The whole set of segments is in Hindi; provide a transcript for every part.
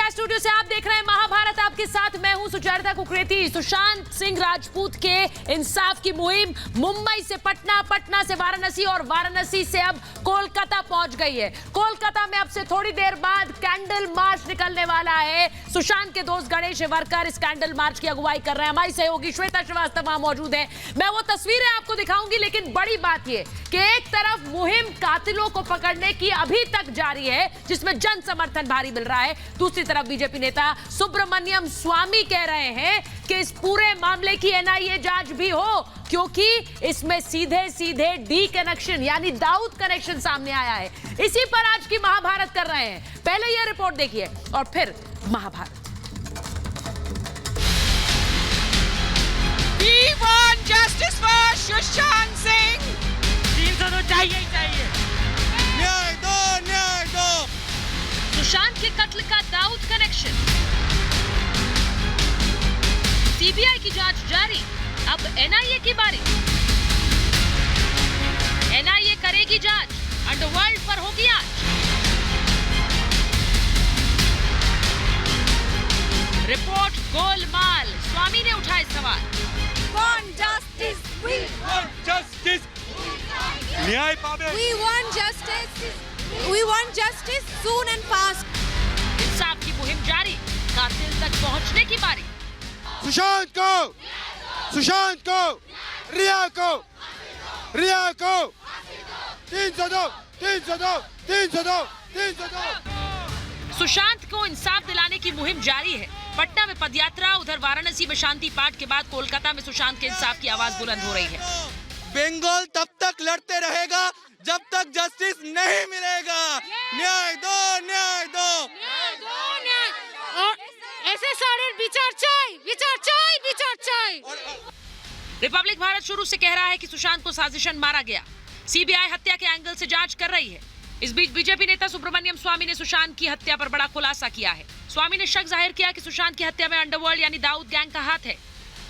नमस्कार, स्टूडियो से आप देख रहे हैं महाभारत। आपके साथ मैं हूं सुचरिता कुकरेती। सुशांत सिंह राजपूत के इंसाफ की मुहिम मुंबई से पटना, पटना से वाराणसी और वाराणसी से अब कोलकाता पहुंच गई है। कोलकाता में अब से थोड़ी देर बाद कैंडल मार्च निकलने वाला है। सुशांत के दोस्त गणेश हिवरकर इस कैंडल मार्च की अगुवाई कर रहे हैं। हमारी सहयोगी श्वेता श्रीवास्तव वहां मौजूद है। मैं वो तस्वीरें आपको दिखाऊंगी, लेकिन बड़ी बात यह कि एक तरफ मुहिम कातिलों को पकड़ने की अभी तक जारी है, जिसमें जन समर्थन भारी मिल रहा है। दूसरी तरफ बीजेपी नेता सुब्रमण्यम स्वामी कह रहे हैं कि इस पूरे मामले की एनआईए जांच भी हो, क्योंकि इसमें सीधे सीधे डी कनेक्शन यानी दाऊद कनेक्शन सामने आया है। इसी पर आज की महाभारत कर रहे हैं। पहले यह रिपोर्ट देखिए और फिर Mahabharat. We want justice for Sushant Singh. तो चाहिए ही चाहिए। न्याय दो, न्याय दो। सुशांत के कत्ल का दाऊद कनेक्शन। सीबीआई की जांच जारी, अब एनआईए की बारी। एनआईए करेगी जांच, अंडरवर्ल्ड पर होगी आंच। रिपोर्ट गोलमाल, स्वामी ने उठाए सवाल। Want justice. We want justice. न्याय पावे। We want justice. We want justice soon and fast. इंसाफ की मुहिम जारी, कातिल तक पहुंचने की बारी। सुशांत को, सुशांत को, रिया को, रिया को। 302, 302, 302, 302। सुशांत को इंसाफ दिलाने की मुहिम जारी है। पटना में पदयात्रा, उधर वाराणसी में शांति पाठ के बाद कोलकाता में सुशांत के इंसाफ की आवाज बुलंद हो रही है। बंगाल तब तक लड़ते रहेगा जब तक जस्टिस नहीं मिलेगा। न्याय दो, न्याय दो। ऐसे सारे विचार चाय, विचार चाय, विचार चाय। रिपब्लिक भारत शुरू से कह रहा है कि सुशांत को साजिशन मारा गया। सीबीआई हत्या के एंगल से जांच कर रही है। इस बीच बीजेपी नेता सुब्रमण्यम स्वामी ने सुशांत की हत्या पर बड़ा खुलासा किया है। स्वामी ने शक जाहिर किया कि सुशांत की हत्या में अंडरवर्ल्ड यानी दाऊद गैंग का हाथ है।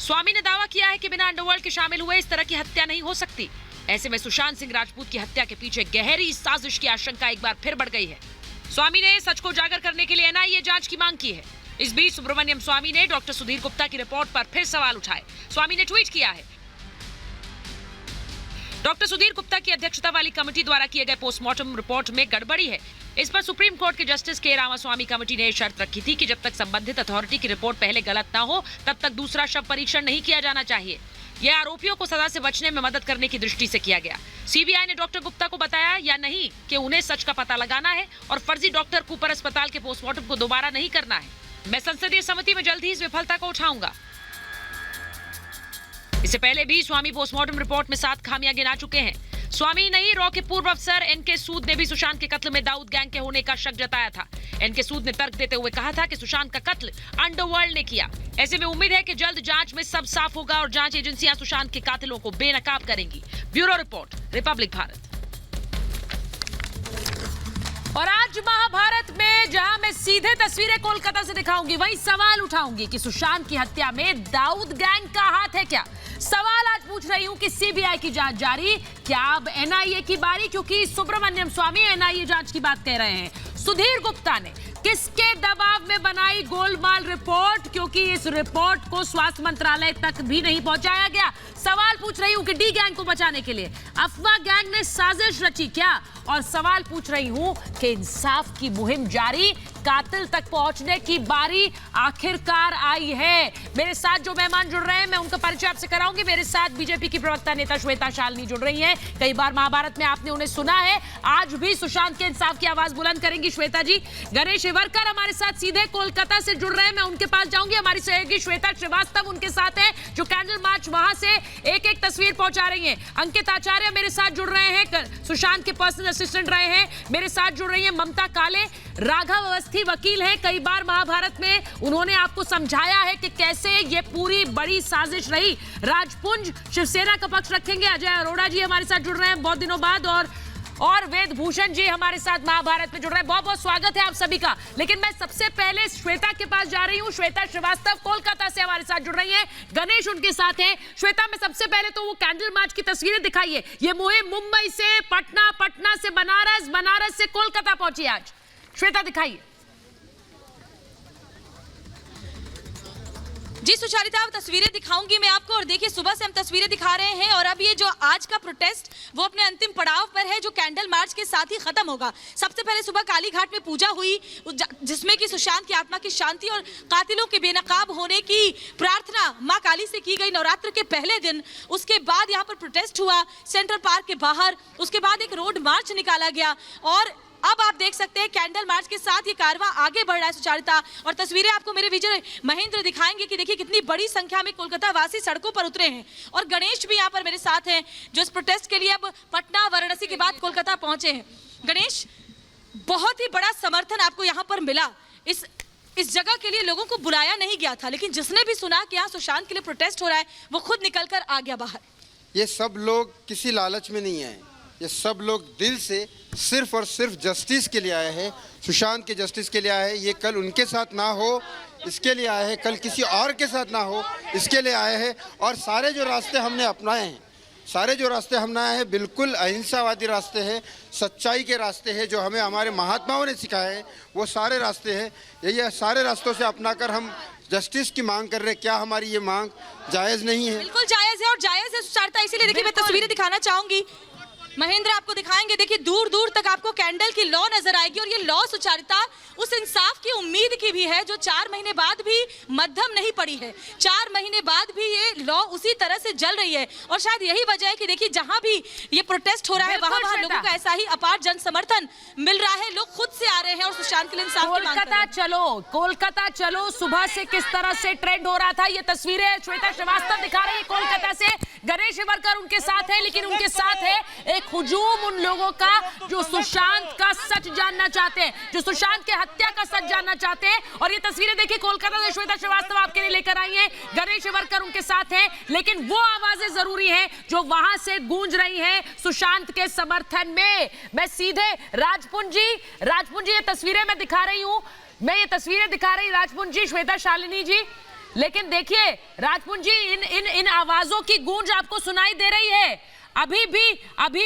स्वामी ने दावा किया है कि बिना अंडरवर्ल्ड के शामिल हुए इस तरह की हत्या नहीं हो सकती। ऐसे में सुशांत सिंह राजपूत की हत्या के पीछे गहरी साजिश की आशंका एक बार फिर बढ़ गई है। स्वामी ने सच को उजागर करने के लिए एनआईए जांच की मांग की है। इस बीच सुब्रमण्यम स्वामी ने डॉक्टर सुधीर गुप्ता की रिपोर्ट पर फिर सवाल उठाए। स्वामी ने ट्वीट किया है, डॉक्टर सुधीर गुप्ता की अध्यक्षता वाली कमेटी द्वारा किए गए पोस्टमार्टम रिपोर्ट में गड़बड़ी है। इस पर सुप्रीम कोर्ट के जस्टिस के रामास्वामी कमेटी ने शर्त रखी थी कि जब तक संबंधित अथॉरिटी की रिपोर्ट पहले गलत ना हो, तब तक दूसरा शव परीक्षण नहीं किया जाना चाहिए। यह आरोपियों को सजा से बचने में मदद करने की दृष्टि से किया गया। सीबीआई ने डॉक्टर गुप्ता को बताया या नहीं कि उन्हें सच का पता लगाना है और फर्जी डॉक्टर कूपर अस्पताल के पोस्टमार्टम को दोबारा नहीं करना है। मैं संसदीय समिति में जल्द ही इस विफलता को उठाऊंगा। इससे पहले भी स्वामी पोस्टमार्टम रिपोर्ट में 7 खामियां गिना चुके हैं। स्वामी नहीं, रॉ के पूर्व अफसर एनके सूद ने भी सुशांत के कत्ल में दाऊद गैंग के होने का शक जताया था। एनके सूद ने तर्क देते हुए कहा था कि सुशांत का कत्ल अंडरवर्ल्ड ने किया। ऐसे में उम्मीद है कि जल्द जांच में सब साफ होगा और जांच एजेंसियां सुशांत के कातिलों को बेनकाब करेंगी। Bureau report, Republic Bharat. और आज महाभारत में जहां मैं सीधे तस्वीरें कोलकाता से दिखाऊंगी, वहीं सवाल उठाऊंगी कि सुशांत की हत्या में दाऊद गैंग का हाथ है क्या। सवाल आज पूछ रही हूं कि सीबीआई की जांच जारी, क्या अब एनआईए की बारी, क्योंकि सुब्रमण्यम स्वामी एनआईए जांच की बात कह रहे हैं। सुधीर गुप्ता ने किसके दबाव में बनाई गोलमाल रिपोर्ट, क्योंकि इस रिपोर्ट को स्वास्थ्य मंत्रालय तक भी नहीं पहुंचाया गया। सवाल पूछ रही हूं कि डी गैंग को बचाने के लिए अफवाह गैंग ने साजिश रची क्या, और सवाल पूछ रही हूं कि इंसाफ की मुहिम जारी, कातिल तक पहुंचने की बारी आखिरकार आई है। मेरे साथ जो मेहमान जुड़ रहे हैं, मैं उनका परिचय आपसे कराऊंगी। मेरे साथ बीजेपी की प्रवक्ता नेता श्वेता शालिनी जुड़ रही हैं। कई बार महाभारत में आपने उन्हें सुना है, आज भी सुशांत के इंसाफ की आवाज बुलंद करेंगी श्वेता जी। गणेश हिवरकर हमारे साथ सीधे कोलकाता से जुड़ रहे हैं, मैं उनके पास जाऊंगी। हमारी सहयोगी श्वेता श्रीवास्तव उनके साथ है, जो कैंडल मार्च वहां से एक एक तस्वीर पहुंचा रही हैं। अंकित आचार्य मेरे साथ जुड़ रहे हैं, सुशांत के पर्सनल असिस्टेंट रहे हैं। मेरे साथ जुड़ रही हैं ममता काले, राघव अवस्थी वकील हैं। कई बार महाभारत में उन्होंने आपको समझाया है कि कैसे ये पूरी बड़ी साजिश रही। राजपुंज शिवसेना का पक्ष रखेंगे। अजय अरोड़ा जी हमारे साथ जुड़ रहे हैं बहुत दिनों बाद, और वेद भूषण जी हमारे साथ महाभारत में जुड़ रहे हैं। बहुत बहुत स्वागत है आप सभी का। लेकिन मैं सबसे पहले श्वेता के पास जा रही हूं। श्वेता श्रीवास्तव कोलकाता से हमारे साथ जुड़ रही हैं, गणेश उनके साथ हैं। श्वेता, मैं सबसे पहले तो वो कैंडल मार्च की तस्वीरें दिखाइए। ये मुहिम मुंबई से पटना, पटना से बनारस, बनारस से कोलकाता पहुंची आज। श्वेता दिखाइए। जी सुचारिता, अब तस्वीरें दिखाऊंगी मैं आपको। और देखिए, सुबह से हम तस्वीरें दिखा रहे हैं और अब ये जो आज का प्रोटेस्ट वो अपने अंतिम पड़ाव पर है, जो कैंडल मार्च के साथ ही खत्म होगा। सबसे पहले सुबह काली घाट में पूजा हुई, जिसमें कि सुशांत की आत्मा की शांति और कातिलों के बेनकाब होने की प्रार्थना मां काली से की गई नवरात्र के पहले दिन। उसके बाद यहाँ पर प्रोटेस्ट हुआ सेंट्रल पार्क के बाहर, उसके बाद एक रोड मार्च निकाला गया और अब आप देख सकते हैं कैंडल मार्च के साथ ये कारवां आगे बढ़ रहा है सुचारिता। और तस्वीरें आपको मेरे विजय महेंद्र दिखाएंगे कि देखिए कितनी बड़ी संख्या में कोलकाता वासी सड़कों पर उतरे हैं। और गणेश भी यहाँ पर मेरे साथ हैं, जो इस प्रोटेस्ट के लिए अब पटना वाराणसी के बाद कोलकाता पहुंचे हैं। गणेश, बहुत ही बड़ा समर्थन आपको यहाँ पर मिला। इस जगह के लिए लोगों को बुलाया नहीं गया था, लेकिन जिसने भी सुना कि यहाँ सुशांत के लिए प्रोटेस्ट हो रहा है वो खुद निकल कर आ गया बाहर। ये सब लोग किसी लालच में नहीं आए, ये सब लोग दिल से सिर्फ और सिर्फ जस्टिस के लिए आए हैं, सुशांत के जस्टिस के लिए आए हैं। ये कल उनके साथ ना हो इसके लिए आए हैं, कल किसी और के साथ ना हो इसके लिए आए हैं। और सारे जो रास्ते हमने अपनाए हैं, सारे जो रास्ते हमने आए हैं, बिल्कुल अहिंसावादी रास्ते हैं, सच्चाई के रास्ते हैं, जो हमें हमारे महात्माओं ने सिखाए हैं, वो सारे रास्ते हैं। ये सारे रास्तों से अपनाकर हम जस्टिस की मांग कर रहे हैं। क्या हमारी ये मांग जायज़ नहीं है? बिल्कुल जायज़ है और जायज़ है सुचारिता। इसीलिए देखिए मैं तस्वीरें दिखाना चाहूंगी, महेंद्र आपको दिखाएंगे। देखिए दूर दूर तक आपको कैंडल की लौ नजर आएगी और ये लौ सुचारिता उस इंसाफ की उम्मीद की भी है जो 4 महीने बाद भी मध्यम नहीं पड़ी है। 4 महीने बाद भी ये लौ उसी तरह से जल रही है और शायद यही वजह है कि देखिए जहां भी ये प्रोटेस्ट हो रहा है वहां लोगों का ऐसा ही अपार जन समर्थन मिल रहा है। लोग खुद से आ रहे हैं और सुशांत के लिए इंसाफ की मांग कर रहे हैं। कोलकाता चलो सुबह से किस तरह से ट्रेंड हो रहा था, ये तस्वीरें श्वेता श्रीवास्तव दिखा रही है कोलकाता से। गणेश हिवरकर उनके साथ है, लेकिन उनके साथ है एक हुजूम उन लोगों का जो सुशांत का सच जानना चाहते हैं, जो सुशांत के हत्या का सच जानना चाहते हैं। और ये तस्वीरें देखिए कोलकाता से श्वेता श्रीवास्तव आपके लिए लेकर आई हैं। गणेश हिवरकर उनके साथ हैं, लेकिन वो आवाजें जरूरी हैं जो वहां से गूंज रही हैं सुशांत के समर्थन में। मैं सीधे राजपुंज जी ये तस्वीरें मैं दिखा रही हूं, मैं ये तस्वीरें दिखा रही राजपुंज जी, श्वेता शालिनी जी, लेकिन देखिए राजपुंज जी इन आवाजों की गूंज आपको सुनाई दे रही है। अभी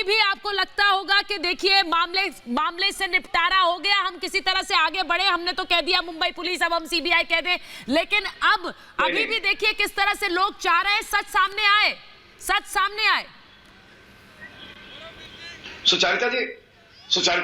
भी आपको लगता होगा कि देखिए मामले से निपटारा हो गया, हम किसी तरह से आगे बढ़े, हमने तो कह दिया मुंबई पुलिस, अब हम सीबीआई कह दें। लेकिन अभी भी देखिए किस तरह से लोग चाह रहे हैं सच सामने आए। सुचारिता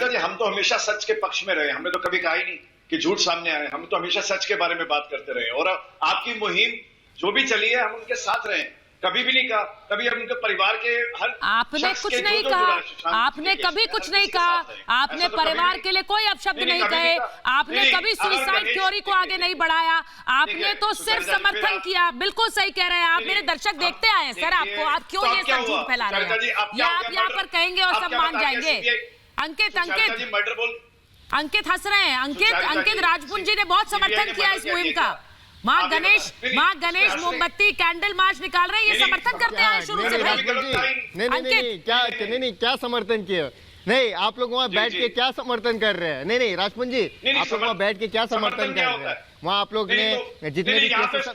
जी, हम तो हमेशा सच के पक्ष में रहे, हमने तो कभी कहा ही नहीं कि झूठ सामने आए। हम तो हमेशा सच के बारे में बात करते रहे और आपकी मुहिम जो भी चली है हम उनके साथ रहे, कभी भी नहीं कहा, कभी हम उनके परिवार के हर आपने कुछ नहीं कहा, आपने कभी कुछ नहीं कहा, आपने परिवार के लिए कोई अपशब्द नहीं कहे, आपने कभी सुसाइड थ्योरी को आगे नहीं बढ़ाया, आपने तो सिर्फ समर्थन किया। बिल्कुल सही कह रहे हैं आप, मेरे दर्शक देखते आए सर आपको, आप क्यों ये सब झूठ फैला रहे हैं? ये आप यहाँ पर कहेंगे और सब मान जाएंगे। अंकित हंस रहे हैं। अंकित राजपुंज जी ने बहुत समर्थन किया इस मुहिम का। माँ गणेश मोमबत्ती कैंडल मार्च निकाल रहे हैं, ये समर्थन करते हैं शुरू से भाई। नहीं क्या समर्थन किया? नहीं, आप लोग वहाँ बैठ के क्या समर्थन कर रहे हैं? नहीं राजपुंज जी, आप लोग वहाँ बैठ के क्या समर्थन कर रहे हैं? वहाँ आप लोग ने जितने भी केसेस, आप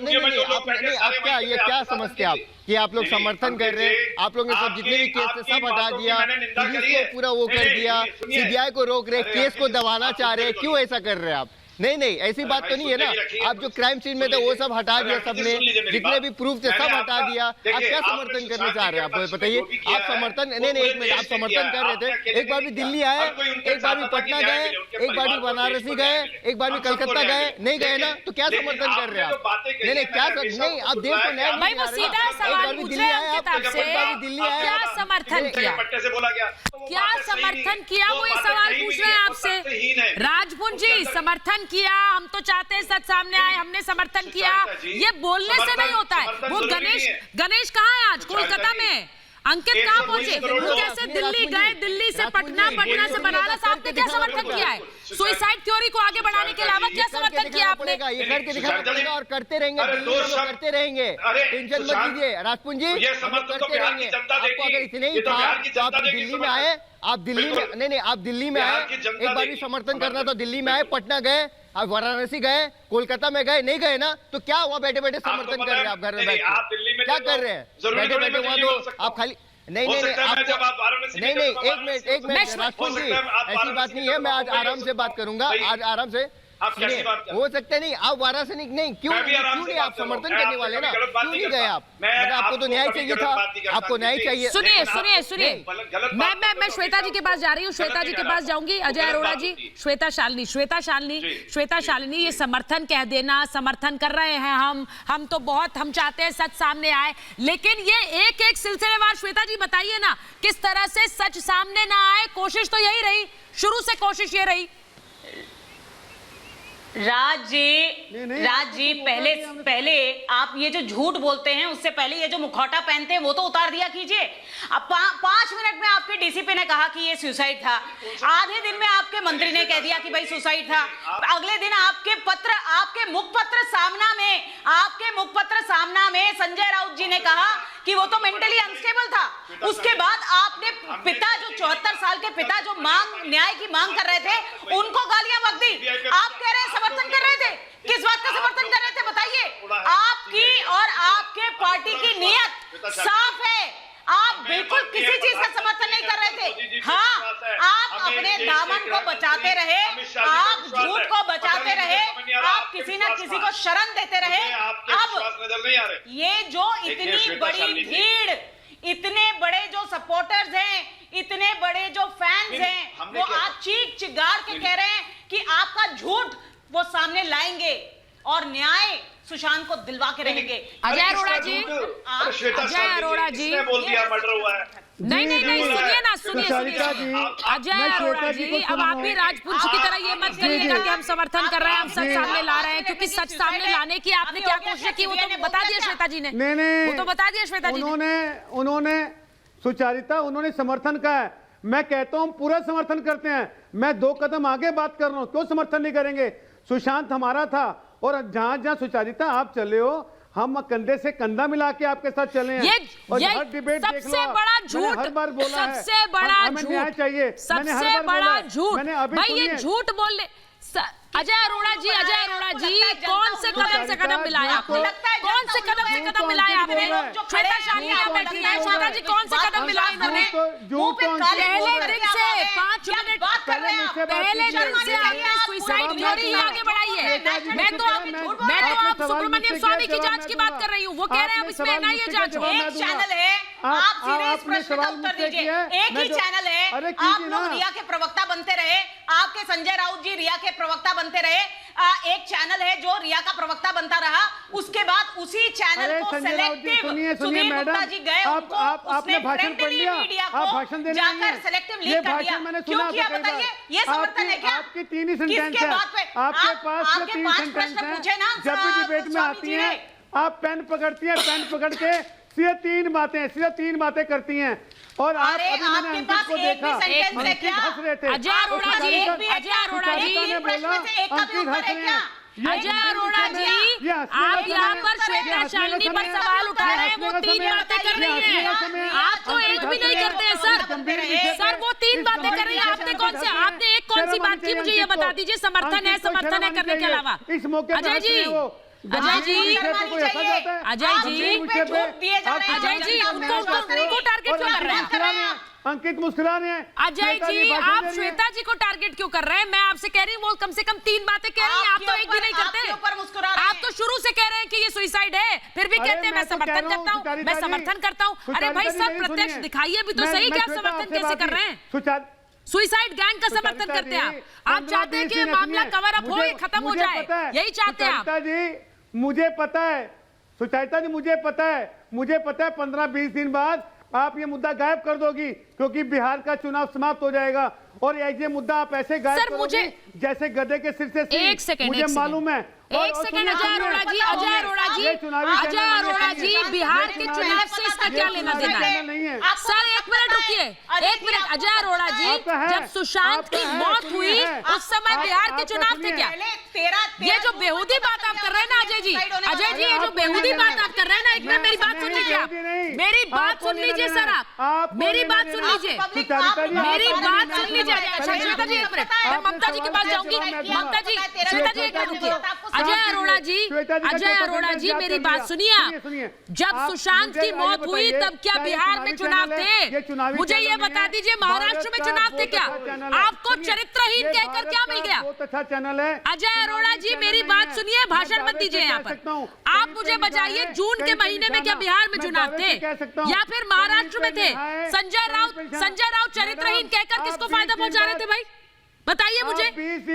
क्या समझते हैं आप कि आप लोग समर्थन कर रहे हैं? आप लोग ने सब जितने भी केस थे सब हटा दिया, पुलिस को पूरा वो कर दिया, सीबीआई को रोक रहे, केस को दबाना चाह रहे, क्यों ऐसा कर रहे हैं आप? नहीं ऐसी बात तो नहीं है ना। आप जो क्राइम सीन में थे वो सब हटा दिया, सबने जितने भी प्रूफ थे सब हटा दिया। आप क्या समर्थन करना चाह रहे हैं? आप बताइए। आप समर्थन नहीं एक मिनट, आप समर्थन कर रहे थे। एक बार भी दिल्ली आए, एक बार भी पटना गए, एक बार भी बनारसी गए, एक बार भी कलकत्ता गए, नहीं गए ना? तो क्या समर्थन कर रहे हैं आप? नहीं क्या नहीं, आप देश को न्याय भाई वो सीधा सवाल पूछ रहे हैं आपसे, दिल्ली आए, क्या समर्थन किया, क्या समर्थन किया, वो ये सवाल पूछ रहे हैं आपसे। राजपुंज जी समर्थन किया, हम तो चाहते हैं सच सामने आए, हमने समर्थन किया, ये बोलने से नहीं होता है। वो गणेश कहाँ है आज? कोलकाता में। अंकित कहाँ पहुंचे? वो कैसे दिल्ली गए, दिल्ली से पटना, पटना से बनारस, आपने क्या समर्थन किया है? सुसाइड थ्योरी को आगे बढ़ाने के अलावा क्या समर्थन किया आपने? ये करके दिखाना पड़ेगा और करते रहेंगे, करते रहेंगे, टेंशन मत लीजिए राजपुंज जी, करते रहेंगे। आपको अगर इतने ही था तो आप दिल्ली में आए, आप दिल्ली में नहीं आप दिल्ली में आए, एक बार भी समर्थन करना तो दिल्ली में आए, पटना गए, आप वाराणसी गए, कोलकाता में गए, नहीं गए ना? तो क्या हुआ? बैठे बैठे समर्थन कर रहे हैं आप घर में बैठ के? क्या कर रहे हैं बैठे बैठे? वहां तो आप खाली नहीं एक मिनट राजपुंज जी, ऐसी बात नहीं है। मैं आज आराम से बात करूंगा, आज आराम से आप कैसी बात कर रहे हैं? हो सकता नहीं, आप वाराणसी नहीं, क्यों मैं भी आराम क्यों से नहीं आप बात कर रहा हूं। समर्थन मैं करने आपसे वाले ना, कभी गलत बात क्यों नहीं नहीं गए करता। आप? मैं मतलब आपको तो आपको न्याय कभी चाहिए गलत था, बात नहीं करता। आपको न्याय चाहिए। सुनिए लेकिन आप- सुनिए सुनिए गलत बात मैं करते हो, श्वेता जी के पास जा रही हूँ, श्वेता गलत जी नहीं के कह पास रहा। जाऊंगी। वो अजय गलत अरोड़ा बात जी, होती है। श्वेता शालिनी श्वेता शालिनी ये समर्थन कह देना, समर्थन कर रहे हैं हम तो बहुत हम चाहते हैं सच सामने आए, लेकिन ये एक एक सिलसिलेवार श्वेता जी बताइए ना किस तरह से सच सामने ना आए। कोशिश तो यही रही, शुरू से कोशिश ये रही। राज जी पहले आप ये जो झूठ बोलते हैं उससे पहले ये जो मुखौटा पहनते हैं वो तो उतार दिया कीजिए। अब 5 मिनट में आपके डीसीपी ने कहा कि ये सुसाइड था, आधे दिन में आपके मंत्री ने कह दिया कि भाई सुसाइड था, अगले दिन आपके मुखपत्र सामना में संजय राउत जी ने कहा कि वो तो मेंटली अनस्टेबल था। उसके बाद आपने पिता जो 74 साल के पिता जो न्याय की मांग कर रहे थे उनको गालियां बक दी। आप कह रहे हैं समर्थन कर रहे थे, किस बात का समर्थन कर रहे थे बताइए? आपकी और आपके पार्टी की नीयत साफ है, आप बिल्कुल किसी चीज का समर्थन नहीं कर रहे थे। हाँ, आप अपने दामन को बचाते रहे, आप झूठ को बचाते रहे, आप किसी न किसी को शरण देते रहे। अब ये जो इतनी बड़ी भीड़, इतने बड़े जो सपोर्टर्स हैं, इतने बड़े जो फैंस हैं, वो आज चीख चिल्ला के कह रहे हैं कि आपका झूठ वो सामने लाएंगे और न्याय सुशांत को दिलवा के रहेंगे। अजय अरोड़ा जी, अजय अरोड़ा जी बोल दिया मर्डर हुआ है। नहीं सुनिए ना, सुनिए अजय अरोड़ा जी, अब आप भी राजपुरुष की तरह ये मत करिएगा कि हम समर्थन कर रहे हैं, हम सच सामने ला रहे हैं, क्योंकि सच सामने लाने की आपने क्या कोशिश की वो तो बता दिया श्वेता जी ने। वो तो बता दिया श्वेता जी ने। उन्होंने सुचारिता, उन्होंने समर्थन का है, मैं कहता हूं पूरा समर्थन करते हैं। मैं 2 कदम आगे बात कर रहा हूं, क्यों समर्थन नहीं करेंगे? सुशांत हमारा था और जहां सुचारिता आप चले हो, हम कंधे से कंधा मिला के आपके साथ चले हैं। ये हर डिबेट देख लो, सबसे बड़ा झूठ, हर बार बोला है, सबसे बड़ा हमें न्याय चाहिए, सबसे बड़ा झूठ भाई, ये झूठ बोलने। अजय अरोड़ा जी, कौन से कदम मिलाया आपने? कौन से कदम मिलाया आपने? श्वेता शालिनी बैठी है, श्वेता जी कौन से कदम मिलाए इन्होंने? पहले दिन से 5 मिनट पहले दिन से आपने सुसाइड थ्योरी ही आगे बढ़ाई है। मैं तो आप सुब्रमण्यम स्वामी की जांच की बात कर रही हूँ, वो कह रहे हैं अब इसमें एनआईए जांच हो। एक चैनल है, आप सीधे इस प्रश्न का उत्तर दीजिए। एक ही चैनल है, आप लोग रिया के प्रवक्ता बनते रहे, आपके संजय राउत जी रिया के प्रवक्ता बनते रहे। एक चैनल है जो रिया का प्रवक्ता बनता रहा, उसके बाद उसी चैनल को सेलेक्टिव सुनील गुप्ता जी गए, आपने भाषण पढ़ लिया, आप भाषण देने जाकर सेलेक्टिव लीक कर दिया। क्यों किया बताइए? ये समर्थन है क्या? आपकी 3 ही सेंटेंस है, आपके पास 3 सेंटेंस है। जब भी डिबेट में आती हैं आप पेन पकड़ती हैं, पेन पकड़ के सीधे 3 बातें करती हैं। और आप अभी मैंने अंकित को देखा, अंकित हंस रहे थे। अजय अरोड़ा जी, अजय अरोड़ा जी, आप यहाँ पर श्वेता शालिनी पर सवाल उठा रहे हैं, वो 3 बातें कर रही हैं, आप तो एक भी नहीं करते हैं सर, वो 3 बातें कर रही हैं, आपने एक कौन सी बात की मुझे ये बता दीजिए? समर्थन है करने के अलावा। इस मौके अजय जी, उनको टारगेट क्यों कर रहे हैं? अंकित मुस्कुरा रहे हैं। अजय जी, आप श्वेता जी को टारगेट क्यों कर रहे हैं? मैं आपसे कह रही हूँ वो कम से कम 3 बातें कह रही हैं, आप तो एक भी नहीं करते। आप तो शुरू से कह रहे हैं कि ये सुसाइड है, फिर भी कहते हैं मैं समर्थन करता हूँ। अरे भाई सब प्रत्यक्ष दिखाइए भी तो सही कि आप समर्थन कैसे कर रहे हैं? सुसाइड गैंग का समर्थन करते हैं आप चाहते हैं कि मामला कवर अप हो, ये खत्म हो जाए, यही चाहते हैं आप? मुझे पता है सुचारिता जी, मुझे पता है 15-20 दिन बाद आप ये मुद्दा गायब कर दोगी, क्योंकि बिहार का चुनाव समाप्त हो जाएगा और ये मुद्दा आप ऐसे गायब करोगे जैसे गधे के सिर से सिर। मुझे मालूम है। एक सेकंड अजय अरोड़ा जी, बिहार के चुनाव से इसका क्या लेना देना है? सर 1 मिनट रुकिए, 1 मिनट। अजय अरोड़ा जी, जब सुशांत की मौत हुई उस समय बिहार के चुनाव थे क्या? ये जो बेहूदी बात आप कर रहे हैं ना अजय जी, ये जो बेहूदी बात आप कर रहे हैं ना, एक मिनट मेरी बात सुन लीजिए आप, मेरी बात सुन लीजिए सर, आप मेरी बात सुन लीजिए, मेरी बात सुन लीजिए। श्वेता जी एक मिनट, मैं ममता जी के पास जाऊंगी। ममता जी, श्वेता जी एक मिनट रुकिए। अजय अरोड़ा जी, अजय अरोड़ा जी मेरी बात सुनिए आप। जब सुशांत की मौत हुई तब क्या बिहार में चुनाव थे? मुझे ये बता दीजिए, महाराष्ट्र में चुनाव थे क्या? आपको चरित्रहीन कहकर क्या मिल गया? अच्छा चैनल है अजय अरोड़ा जी, मेरी बात सुनिए, भाषण मत दीजिए यहाँ पर। आप मुझे बताइए, जून के महीने में क्या बिहार में चुनाव थे या फिर महाराष्ट्र में थे? संजय राउत चरित्रहीन कहकर किसको फायदा पहुंचा रहे थे भाई? बताइए मुझे,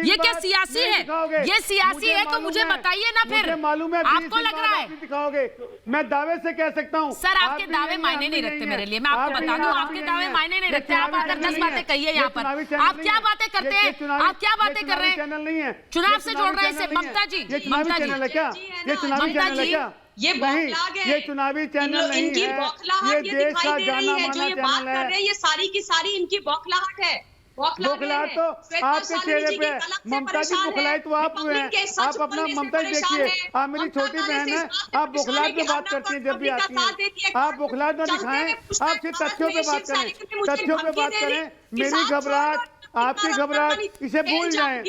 ये क्या सियासी है? ये सियासी है तो मुझे बताइए ना फिर। मालूम है आपको लग रहा है दिखाओगे? मैं दावे से कह सकता हूँ सर, आपके दावे मायने नहीं रखते मेरे लिए। मैं आपको बता दूं, आपके दावे मायने नहीं रखते। आप आकर 10 बातें कहिए यहाँ पर। आप क्या बातें करते हैं? आप क्या बातें कर रहे हैं? चैनल नहीं है, चुनाव से जोड़ रहे हैं इसे। ममता जी, ममता चैनल है क्या? ये चुनावी चैनल है क्या? ये नहीं, ये चुनावी चैनल नहीं इनकी है, बौखलाहट ये ये देश दिखाई का दे जाना रही है। जो माना ये बात चैनल कर रहे है। हैं, ये सारी की सारी इनकी बौखलाहट है। बौखलाहट तो आपके चेहरे पे, ममता जी बौखलाहट तो आप हुए हैं। आप अपना ममता जी देखिए, आप मेरी छोटी बहन है, आप बौखलाहट पे बात करती हैं जब भी आती हैं। आप बौखलाहट ना दिखाएं, आप सिर्फ तथ्यों पे बात करें, तथ्यों पे बात करें। मेरी घबराहट, आपकी घबराहट, इसे भूल जाएं।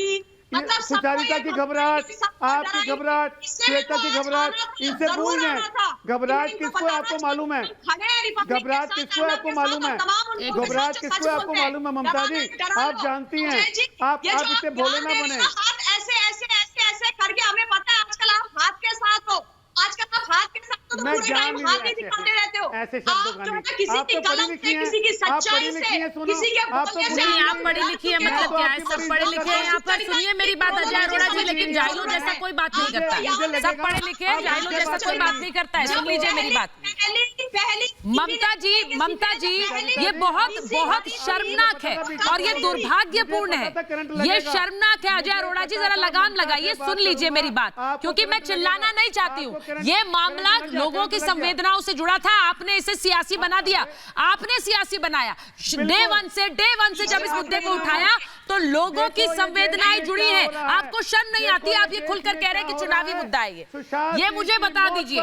सुचारिता की घबराहट, आपकी घबराहट, श्वेता की घबराहट, इनसे भूल जाएं। घबराहट किसको आपको मालूम है? घबराहट किसको आपको मालूम है? घबराहट किसको आपको मालूम है? ममता जी आप जानती हैं, आप इतने भोले ना बने। ऐसे ऐसे ऐसे ऐसे करके हमें पता है आजकल आप हाथ के साथ हो। आजकल आप हाथ के साथ तो मैं पूरे टाइम जान हाथ नहीं ही दिखाते रहते हो। ऐसे शब्दों का नहीं। किसी आप की तो पढ़ी कलम लिखी से, हैं, किसी की आप सच्चाई पढ़ी लिखी से, हैं, सुनो, किसी के आप तो बोलने से नहीं, आप पढ़ी लिखी है मतलब क्या है? सब पढ़े लिखे हैं यहाँ पर। सुनिए मेरी बात अजय अरोड़ा जी, लेकिन जाहिलों जैसा कोई बात नहीं करता। सब पढ़े लिखे हैं, जाहिलों जैसा कोई बात नहीं करता है। सुन लीजिए मेरी बात। ममता जी, ये बहुत शर्मनाक है और ये दुर्भाग्यपूर्ण है। ये शर्मनाक है अजय अरोड़ा जी, जरा लगाम लगाइए, सुन लीजिए मेरी बात, क्योंकि मैं चिल्लाना नहीं चाहती हूँ। ये मामला लोगों की संवेदनाओं से जुड़ा था, आपने इसे सियासी बना दिया, आपने सियासी बनाया। डे वन से जब इस मुद्दे को उठाया तो लोगों की संवेदनाएं जुड़ी हैं। आपको शर्म नहीं आती? आप ये खुलकर कह रहे हैं कि चुनावी मुद्दा है ये मुझे बता दीजिए।